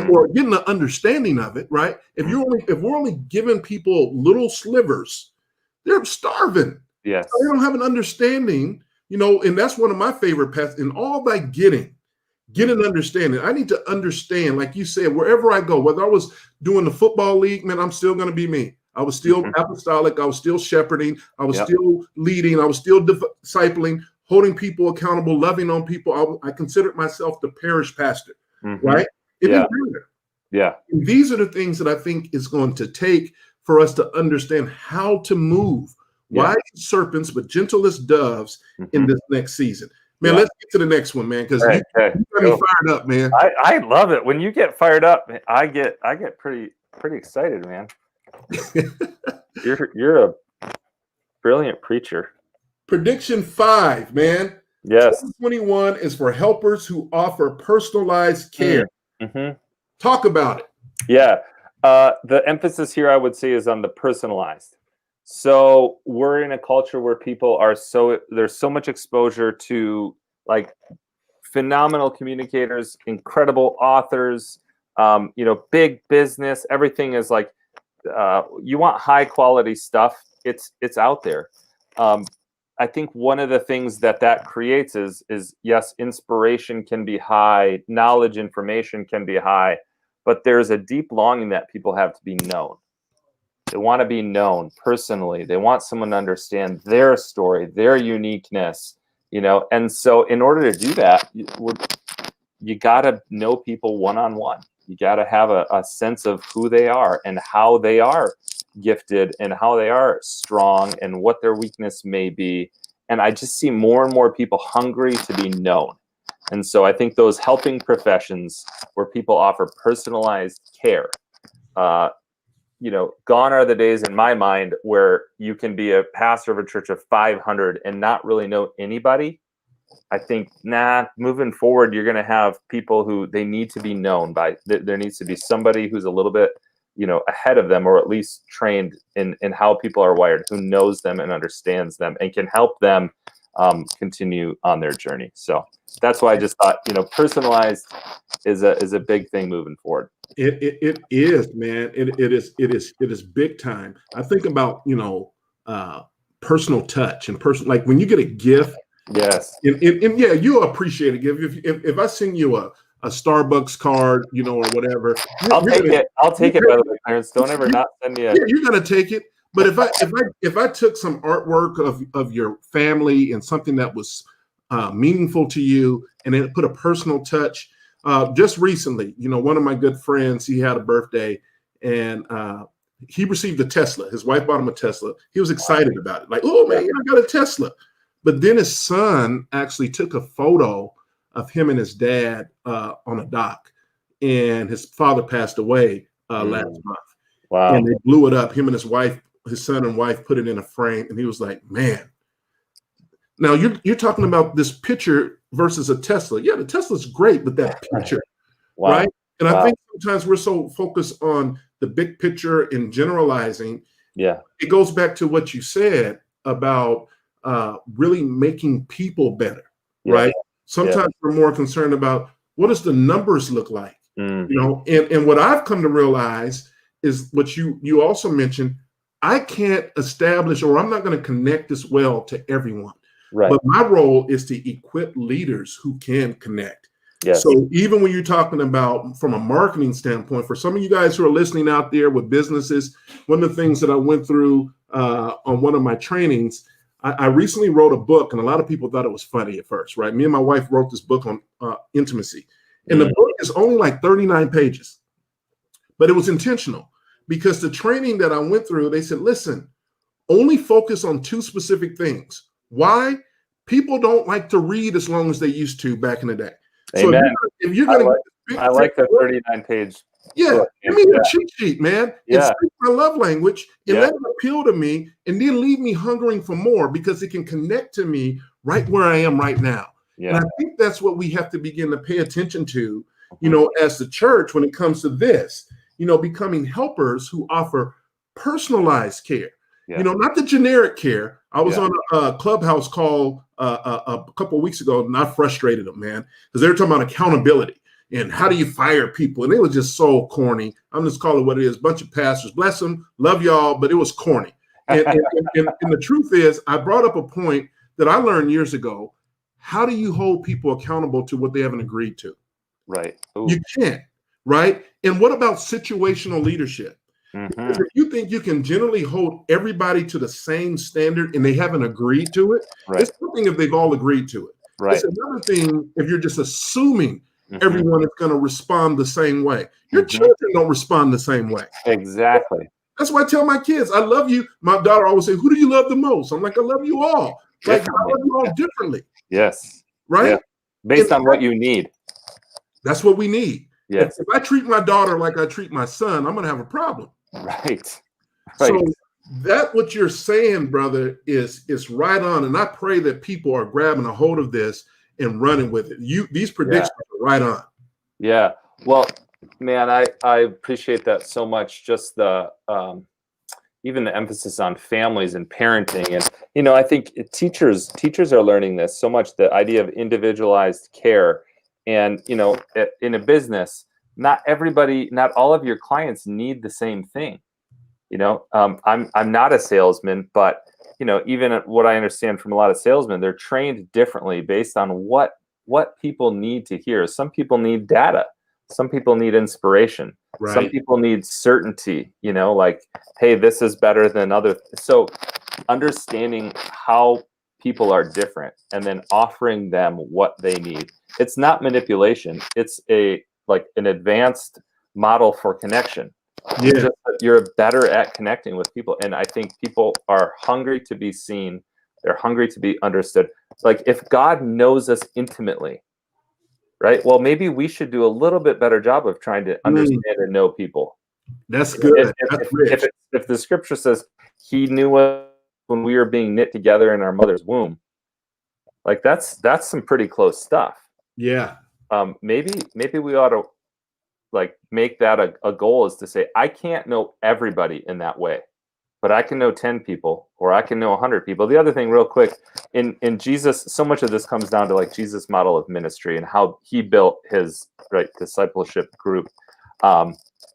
or getting the understanding of it, right? If we're only giving people little slivers, they're starving. Yes. They don't have an understanding, you know, and that's one of my favorite paths. In all thy getting, get an understanding. I need to understand, like you said, wherever I go, whether I was doing the football league, man, I'm still going to be me. I was still apostolic. I was still shepherding. I was still leading. I was still discipling, holding people accountable, loving on people. I considered myself the parish pastor, right? It didn't matter. Yeah. And these are the things that I think is going to take for us to understand how to move wise as serpents, but gentle as doves in this next season. Man, let's get to the next one, man, because you got me fired up, man. I love it. When you get fired up, I get pretty excited, man. You're a brilliant preacher. Prediction 5, man. Yes. 2021 is for helpers who offer personalized care. Talk about it. Yeah. The emphasis here, I would say, is on the personalized. So we're in a culture where people are there's so much exposure to like phenomenal communicators, incredible authors, big business. Everything is like, you want high quality stuff. It's out there. I think one of the things that creates is yes, inspiration can be high, knowledge, information can be high, but there's a deep longing that people have to be known. They want to be known personally. They want someone to understand their story, their uniqueness, and so in order to do that, you got to know people one-on-one. You got to have a sense of who they are and how they are gifted and how they are strong and what their weakness may be. And I just see more and more people hungry to be known. And so I think those helping professions where people offer personalized care, gone are the days in my mind where you can be a pastor of a church of 500 and not really know anybody. I think, moving forward, you're going to have people who they need to be known by. There needs to be somebody who's a little bit, ahead of them, or at least trained in how people are wired, who knows them and understands them and can help them continue on their journey. So that's why I just thought, personalized is a big thing moving forward. It is, man. It is big time. I think about, personal touch and like when you get a gift. Yes. And yeah, you'll appreciate a gift. If I send you a Starbucks card, or whatever. I'll take it. By the way, parents. Don't ever not send me Yeah, you're gonna take it. But if I took some artwork of your family and something that was meaningful to you, and then put a personal touch. Just recently, one of my good friends, he had a birthday, and he received a Tesla. His wife bought him a Tesla. He was excited about it, like, oh man, I got a Tesla. But then his son actually took a photo of him and his dad on a dock, and his father passed away last month. Wow! And they blew it up. Him and his son and wife, put it in a frame, and he was like, "Man." Now you're talking about this picture versus a Tesla. Yeah, the Tesla's great, but that picture, right? And I think sometimes we're so focused on the big picture and generalizing. Yeah, it goes back to what you said about really making people better, right? Sometimes we're more concerned about what does the numbers look like, and what I've come to realize is what you also mentioned. I can't establish, or I'm not going to connect this well to everyone. Right. But my role is to equip leaders who can connect. Yes. So even when you're talking about from a marketing standpoint, for some of you guys who are listening out there with businesses, one of the things that I went through on one of my trainings, I recently wrote a book, and a lot of people thought it was funny at first, right? Me and my wife wrote this book on intimacy, and the book is only like 39 pages, but it was intentional because the training that I went through, they said, listen, only focus on two specific things. Why? People don't like to read as long as they used to back in the day. Amen. So if you're going to, I like the 39-page. Yeah, give me a cheat sheet, man. Yeah. And speak my love language and let it appeal to me, and then leave me hungering for more because it can connect to me right where I am right now. Yeah. And I think that's what we have to begin to pay attention to, as the church when it comes to this, becoming helpers who offer personalized care. Yeah. Not the generic care. I was on a Clubhouse call a couple of weeks ago, and I frustrated them, man, because they were talking about accountability and how do you fire people, and it was just so corny. I'm just calling it what it is. Bunch of pastors, bless them, love y'all, but it was corny. And the truth is, I brought up a point that I learned years ago. How do you hold people accountable to what they haven't agreed to? Right. Ooh. You can't, right? And what about situational leadership? Because if you think you can generally hold everybody to the same standard and they haven't agreed to it, it's one thing if they've all agreed to it. It's another thing if you're just assuming everyone is going to respond the same way. Your children don't respond the same way. Exactly. That's why I tell my kids, I love you. My daughter always say, who do you love the most? I'm like, I love you all. Like, I love you all differently. Yes. Right? Yeah. Based on what you need. That's what we need. Yes. If I treat my daughter like I treat my son, I'm going to have a problem. Right. So that what you're saying, brother, is right on. And I pray that people are grabbing a hold of this and running with it. These predictions are right on. Yeah. Well, man, I appreciate that so much. Just the even the emphasis on families and parenting. And, I think teachers are learning this so much, the idea of individualized care. And, in a business, not all of your clients need the same thing. I'm not a salesman, but even what I understand from a lot of salesmen, they're trained differently based on what people need to hear. Some people need data. Some people need inspiration. Right. Some people need certainty, like, hey, this is better than other. So understanding how people are different and then offering them what they need. It's not manipulation. It's an advanced model for connection. Yeah. You're better at connecting with people. And I think people are hungry to be seen. They're hungry to be understood. Like, if God knows us intimately, right? Well, maybe we should do a little bit better job of trying to understand and know people. That's good. If the scripture says he knew us when we were being knit together in our mother's womb, like that's some pretty close stuff. Yeah. Maybe we ought to make that a goal, is to say, I can't know everybody in that way, but I can know 10 people, or I can know 100 people. The other thing, real quick, in Jesus, so much of this comes down to Jesus' model of ministry and how he built his discipleship group,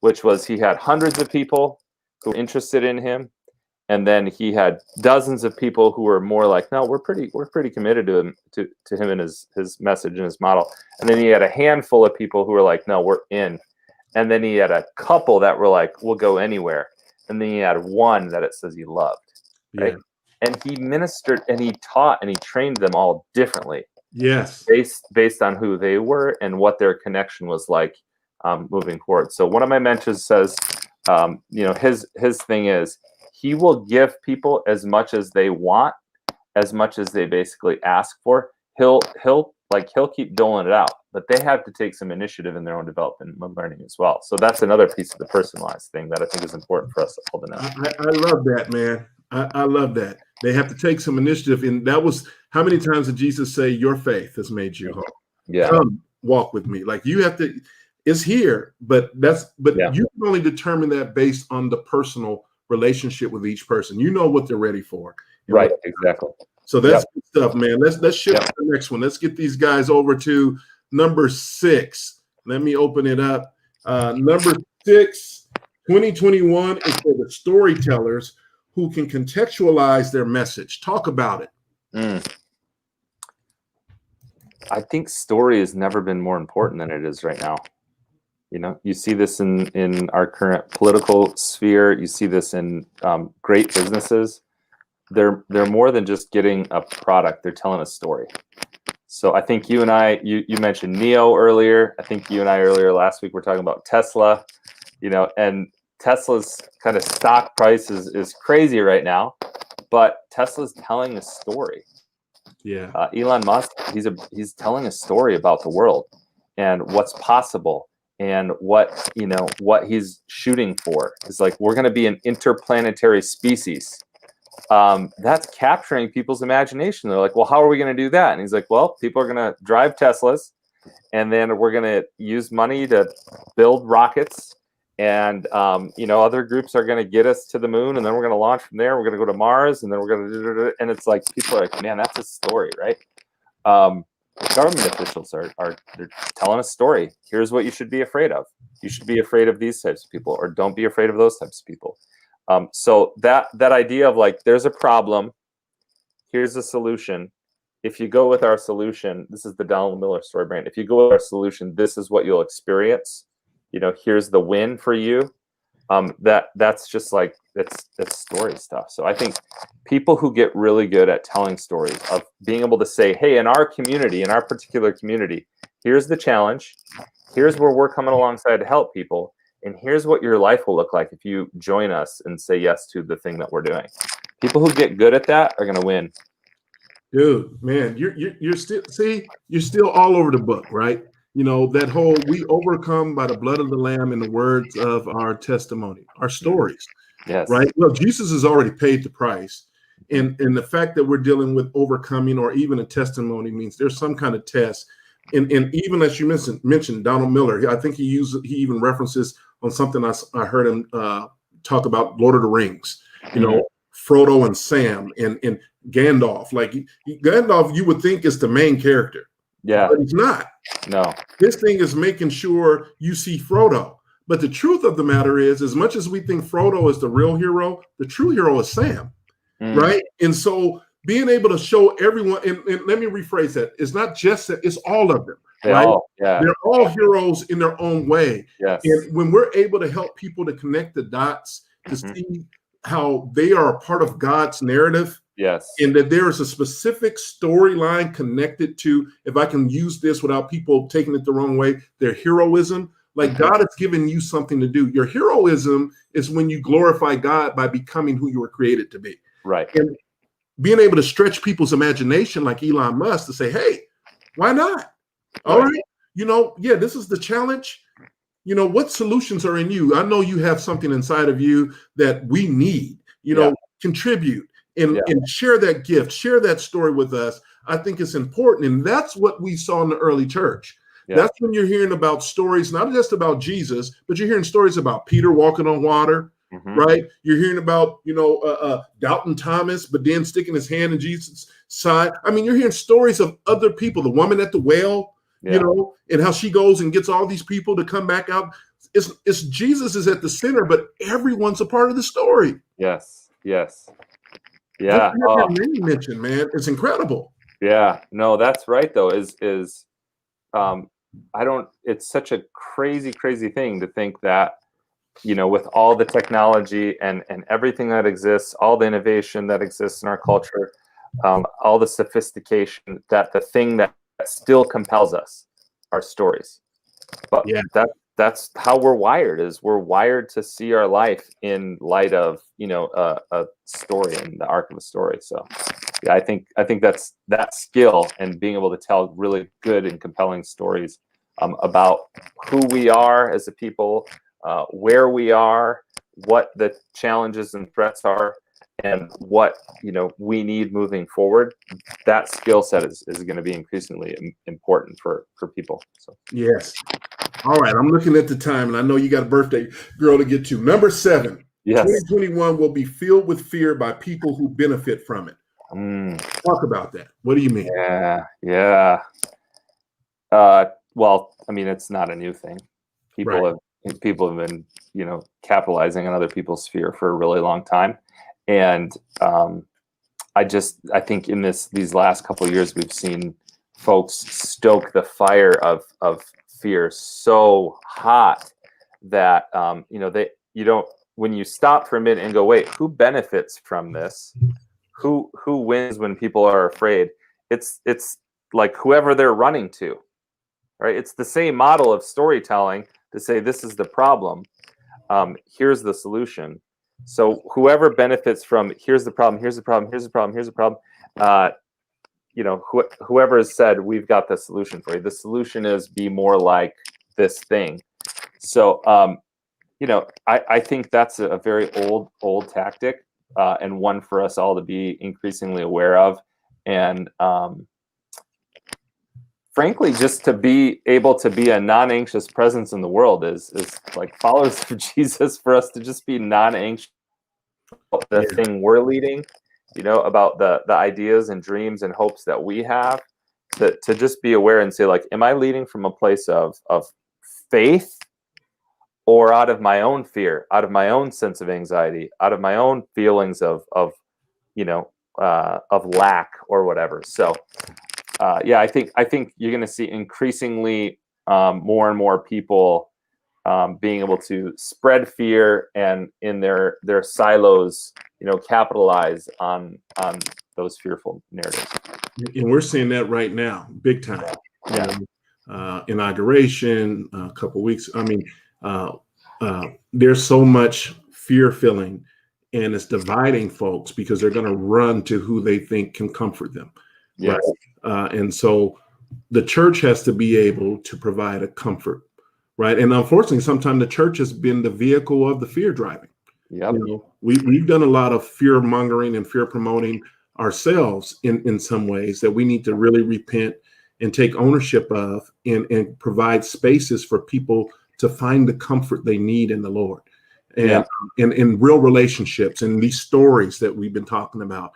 which was he had hundreds of people who were interested in him, and then he had dozens of people who were more like, no, we're pretty committed to him, to him and his message and his model, and then he had a handful of people who were like, no, we're in, and then he had a couple that were like, we'll go anywhere. And then he had one that it says he loved, right? Yeah. And he ministered and he taught and he trained them all differently. Yes. Based on who they were and what their connection was like moving forward. So one of my mentors says, his thing is he will give people as much as they want, as much as they basically ask for. He'll keep doling it out, but they have to take some initiative in their own development and learning as well. So that's another piece of the personalized thing that I think is important for us to hold in. I love that, man. I love that. They have to take some initiative. And that was, how many times did Jesus say, your faith has made you whole? Yeah. Come walk with me. Like, you have to, it's here, but you can only determine that based on the personal relationship with each person. You know what they're ready for. Right. Exactly. So that's good stuff, man. Let's shift to the next one. Let's get these guys over to number 6. Let me open it up. Number 6, 2021 is for the storytellers who can contextualize their message. Talk about it. I think story has never been more important than it is right now. You see this in our current political sphere. You see this in great businesses. They're more than just getting a product. They're telling a story. So I think you mentioned Neo earlier. I think you and I earlier last week were talking about Tesla, and Tesla's kind of stock price is crazy right now, but Tesla's telling a story. Yeah. Elon Musk, he's telling a story about the world and what's possible and what he's shooting for. It's like, we're going to be an interplanetary species. That's capturing people's imagination. They're like, well, how are we going to do that? And he's like, well, people are going to drive Teslas, and then we're going to use money to build rockets. And, other groups are going to get us to the moon, and then we're going to launch from there. We're going to go to Mars, and then we're going to, and it's like, people are like, man, that's a story, right? Government officials are they're telling a story. Here's what you should be afraid of. You should be afraid of these types of people, or don't be afraid of those types of people. So that idea of like, there's a problem, here's a solution. If you go with our solution, this is the Donald Miller story brand. If you go with our solution, this is what you'll experience. Here's the win for you. That's just like, that's story stuff. So I think people who get really good at telling stories, of being able to say, hey, in our community, in our particular community, here's the challenge. Here's where we're coming alongside to help people. And here's what your life will look like if you join us and say yes to the thing that we're doing. People who get good at that are going to win. Dude, man, you're still all over the book, right? That whole, we overcome by the blood of the Lamb and the words of our testimony, our stories. Yes. Right. Well, Jesus has already paid the price. And the fact that we're dealing with overcoming or even a testimony means there's some kind of test. And even as you mentioned Donald Miller, I think he even references on something I heard him talk about Lord of the Rings, Frodo and Sam and Gandalf. Like Gandalf, you would think is the main character. Yeah. But he's not. No. This thing is making sure you see Frodo. But the truth of the matter is, as much as we think Frodo is the real hero, the true hero is Sam. Right. And so being able to show everyone, and let me rephrase that. It's not just that, it's all of them. Right. They're all heroes in their own way. Yes. And when we're able to help people to connect the dots, to see how they are a part of God's narrative. Yes. And that there is a specific storyline connected to, if I can use this without people taking it the wrong way, their heroism. Like God has given you something to do. Your heroism is when you glorify God by becoming who you were created to be. Right. And being able to stretch people's imagination like Elon Musk to say, hey, why not? All right. This is the challenge. What solutions are in you? I know you have something inside of you that we need, contribute and share that gift, share that story with us. I think it's important. And that's what we saw in the early church. Yeah. That's when you're hearing about stories, not just about Jesus, but you're hearing stories about Peter walking on water, right? You're hearing about, doubting Thomas, but then sticking his hand in Jesus' side. I mean, you're hearing stories of other people, the woman at the well, and how she goes and gets all these people to come back out. It's Jesus is at the center, but everyone's a part of the story. Yes. Yes. Yeah. You mentioned, man, it's incredible. Yeah. No, that's right though, it's such a crazy thing to think that, with all the technology and everything that exists, all the innovation that exists in our culture, all the sophistication, that the thing that still compels us are stories. But that's how we're wired, is we're wired to see our life in light of, a story and the arc of a story. So yeah, I think that's that skill and being able to tell really good and compelling stories about who we are as a people, where we are, what the challenges and threats are, and what we need moving forward. That skill set is going to be increasingly important for people. So yes. All right, I'm looking at the time, and I know you got a birthday girl to get to. Number 7. Yes. 2021 will be filled with fear by people who benefit from it. Talk about that. What do you mean? Yeah. Well, I mean, it's not a new thing. People have been, capitalizing on other people's fear for a really long time. And I think in these last couple of years, we've seen folks stoke the fire of fear so hot that when you stop for a minute and go, wait, who benefits from this? Who wins when people are afraid? It's like whoever they're running to, right? It's the same model of storytelling to say this is the problem. Here's the solution. So whoever benefits from here's the problem, here's the problem, here's the problem, here's the problem. Whoever has said we've got the solution for you. The solution is be more like this thing. So I think that's a very old tactic, and one for us all to be increasingly aware of, and frankly, just to be able to be a non-anxious presence in the world is like followers of Jesus, for us to just be non-anxious about the thing we're leading, about the ideas and dreams and hopes that we have, to just be aware and say, like, am I leading from a place of faith, or out of my own fear, out of my own sense of anxiety, out of my own feelings of lack or whatever? So I think you're going to see increasingly more and more people being able to spread fear, and in their silos, capitalize on those fearful narratives. And we're seeing that right now, big time. Inauguration, a couple weeks. I mean, there's so much fear filling, and it's dividing folks because they're going to run to who they think can comfort them. Yes. Right. And so the church has to be able to provide a comfort. Right. And unfortunately, sometimes the church has been the vehicle of the fear driving. Yep. We've done a lot of fear mongering and fear promoting ourselves in some ways that we need to really repent and take ownership of, and provide spaces for people to find the comfort they need in the Lord, and in real relationships, and these stories that we've been talking about,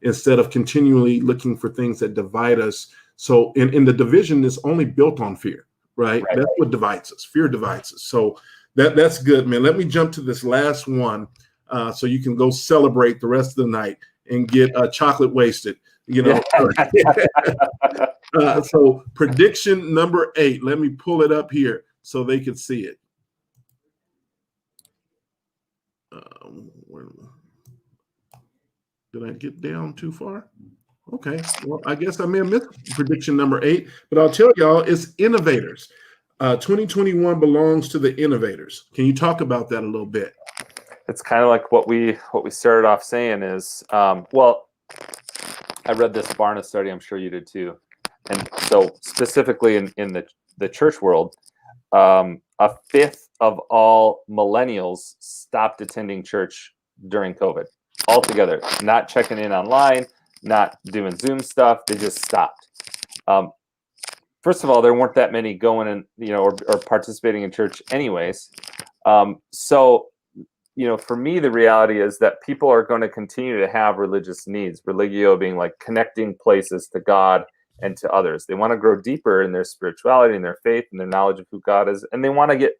instead of continually looking for things that divide us. So in the division is only built on fear, right? That's what divides us. Fear divides us. So that's good, man. Let me jump to this last one, so you can go celebrate the rest of the night and get chocolate wasted. So prediction number 8. Let me pull it up here so they can see it. Did I get down too far? Okay. Well, I guess I may have missed prediction number 8, but I'll tell y'all, it's innovators. 2021 belongs to the innovators. Can you talk about that a little bit? It's kind of like what we started off saying is, I read this Barna study. I'm sure you did too. And so specifically in the church world, a fifth of all millennials stopped attending church during COVID altogether, not checking in online, not doing Zoom stuff. They just stopped. First of all, there weren't that many going in, or participating in church anyways. So for me, the reality is that people are going to continue to have religious needs, religio being like connecting places to God and to others. They want to grow deeper in their spirituality and their faith and their knowledge of who God is. And they want to get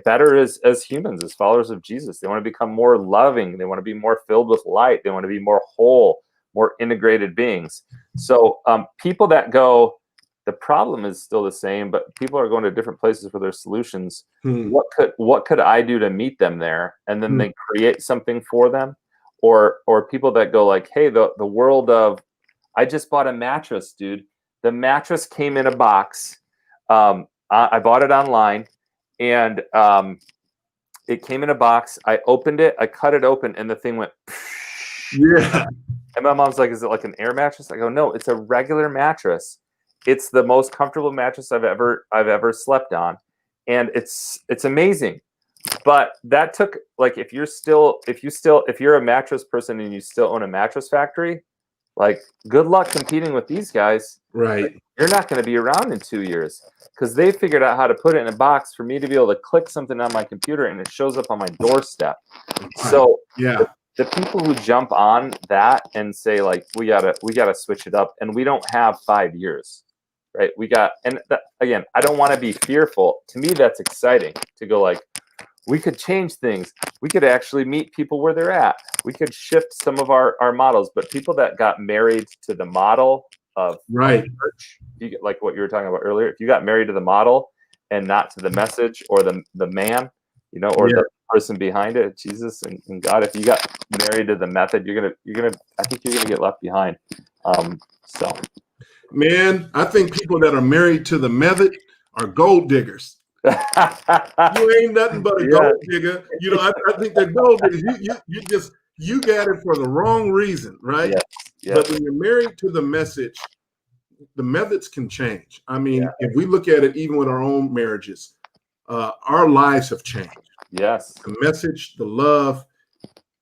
better as humans, as followers of Jesus. They want to become more loving. They want to be more filled with light. They want to be more whole, more integrated beings. So people that go, the problem is still the same, but people are going to different places for their solutions. What could I do to meet them there? And then they create something for them. Or people that go like, hey, the world of, I just bought a mattress, dude. The mattress came in a box. I bought it online, and it came in a box. I opened it, I cut it open, and the thing went. Yeah. And my mom's like, is it like an air mattress? I go, no, it's a regular mattress. It's the most comfortable mattress I've ever slept on, and it's amazing. But that took, like, if you're a mattress person and you still own a mattress factory, like, good luck competing with these guys. Right. Like, you're not going to be around in 2 years, because they figured out how to put it in a box for me to be able to click something on my computer and it shows up on my doorstep. So the people who jump on that and say, like, we gotta switch it up, and we don't have 5 years, right? Again, I don't want to be fearful. To me, that's exciting to go, like, we could change things. We could actually meet people where they're at. We could shift some of our models. But people that got married to the model right. church. You get, like what you were talking about earlier, if you got married to the model and not to the message or the man, or Yeah. the person behind it, Jesus and God, if you got married to the method, I think you're gonna get left behind. So, Man, I think people that are married to the method are gold diggers. You ain't nothing but a gold digger. I think they're gold diggers. You got it for the wrong reason, right? Yes. But when you're married to the message, the methods can change. I mean, if we look at it, even with our own marriages, our lives have changed. Yes. The message, the love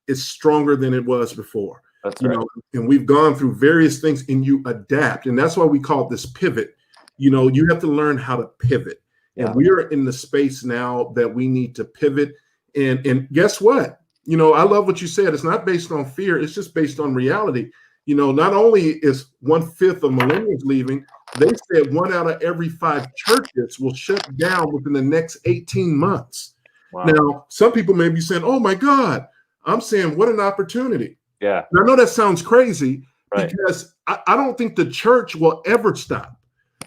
is stronger than it was before. That's right. And we've gone through various things, and you adapt. And that's why we call this pivot. You have to learn how to pivot. Yeah. And we are in the space now that we need to pivot. And guess what? I love what you said. It's not based on fear. It's just based on reality. Not only is 1/5 of millennials leaving, they said 1 out of every 5 churches will shut down within the next 18 months. Wow. Now, some people may be saying, oh my God, I'm saying, what an opportunity. Yeah. And I know that sounds crazy, right. because I don't think the church will ever stop.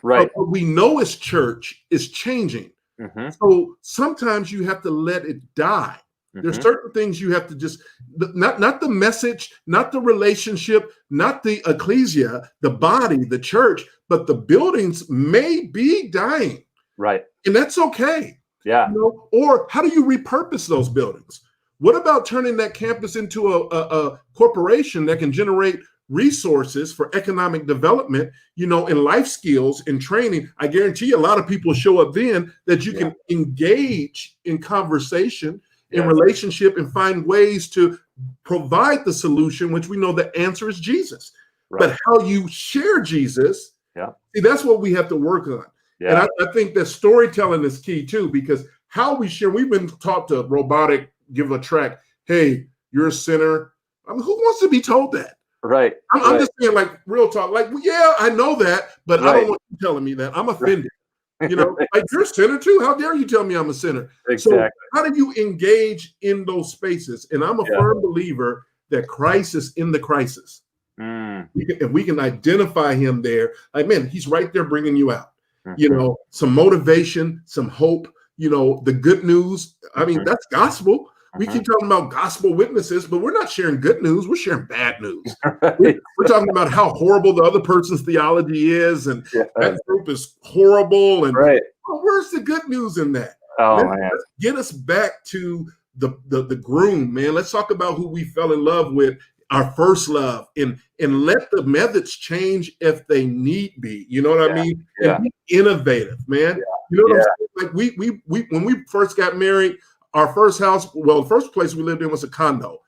Right. But what we know as church is changing. Mm-hmm. So sometimes you have to let it die. Mm-hmm. There's certain things you have to just, not the message, not the relationship, not the ecclesia, the body, the church, but the buildings may be dying. Right. And that's okay. Yeah. Or how do you repurpose those buildings? What about turning that campus into a corporation that can generate resources for economic development, and life skills and training? I guarantee you a lot of people show up then that you can engage in conversation, in relationship, and find ways to provide the solution, which we know the answer is Jesus. Right. But how you share Jesus, see, that's what we have to work on. Yeah. And I think that storytelling is key too, because how we share, we've been taught to robotic, give a track, hey, you're a sinner. I mean, who wants to be told that? Right. I'm just saying, like, real talk, like, well, yeah, I know that, but I don't want you telling me that. I'm offended. Like, you're a sinner too? How dare you tell me I'm a sinner? Exactly. So how do you engage in those spaces? And I'm a firm believer that Christ is in the crisis. If we can identify him there, like, man, he's right there bringing you out. Mm-hmm. Some motivation, some hope, the good news. I mean, that's gospel. We keep talking about gospel witnesses, but we're not sharing good news. We're sharing bad news. We're talking about how horrible the other person's theology is, and that group is horrible. And where's the good news in that? Let's get us back to the groom, man. Let's talk about who we fell in love with, our first love, and let the methods change if they need be. You know what I mean? And be innovative, man. You know what I'm saying? Like we when we first got married, our first house, the first place we lived in was a condo.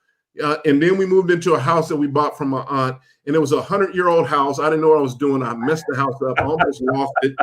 And then we moved into a house that we bought from my aunt, and it was a 100-year-old house. I didn't know what I was doing. I messed the house up, almost lost it,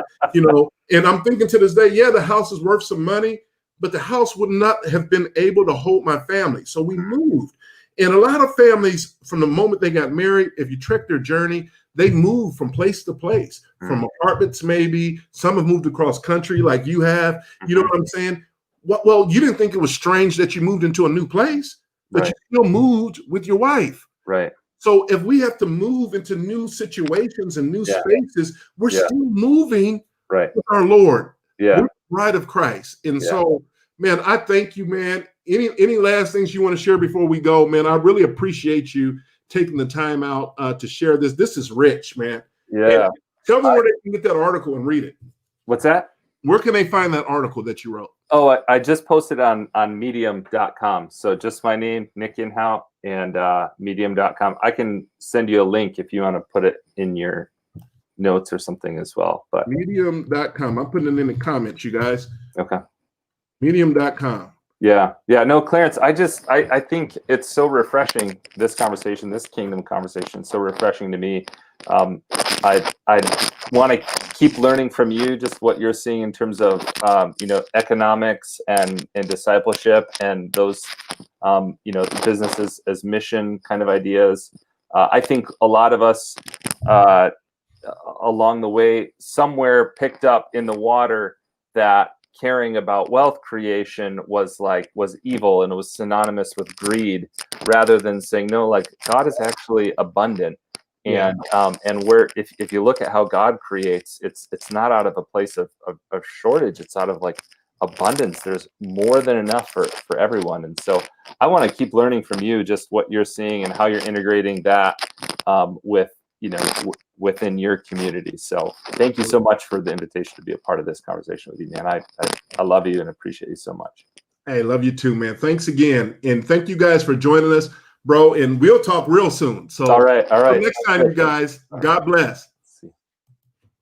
and I'm thinking to this day, the house is worth some money, but the house would not have been able to hold my family. So we moved. And a lot of families, from the moment they got married, if you track their journey, they move from place to place, from apartments maybe. Some have moved across country like you have. You know what I'm saying? Well, you didn't think it was strange that you moved into a new place, but you still moved with your wife. Right. So if we have to move into new situations and new spaces, we're still moving with our Lord. Yeah. We're the bride of Christ. And so, man, I thank you, man. Any last things you want to share before we go, man? I really appreciate you taking the time out to share this. This is rich, man. Yeah. And tell me where they can get that article and read it. What's that? Where can they find that article that you wrote? Oh, I just posted on medium.com. So just my name, Nick In't Hout, and medium.com. I can send you a link if you want to put it in your notes or something as well. But medium.com. I'm putting it in the comments, you guys. Okay. Medium.com. Yeah. No, Clarence, I think it's so refreshing, this conversation, this kingdom conversation, so refreshing to me. I want to keep learning from you, just what you're seeing in terms of, economics and discipleship and those, businesses as mission kind of ideas. I think a lot of us along the way somewhere picked up in the water that caring about wealth creation was evil, and it was synonymous with greed, rather than saying, no, like, God is actually abundant, And where if you look at how God creates, it's not out of a place of shortage. It's out of like abundance. There's more than enough for everyone. And so I want to keep learning from you just what you're seeing and how you're integrating that with within your community. So thank you so much for the invitation to be a part of this conversation with you, man. I love you and appreciate you so much. Hey, love you too, man. Thanks again. And thank you guys for joining us, bro. And we'll talk real soon. So all right. Until next time, you guys. God bless.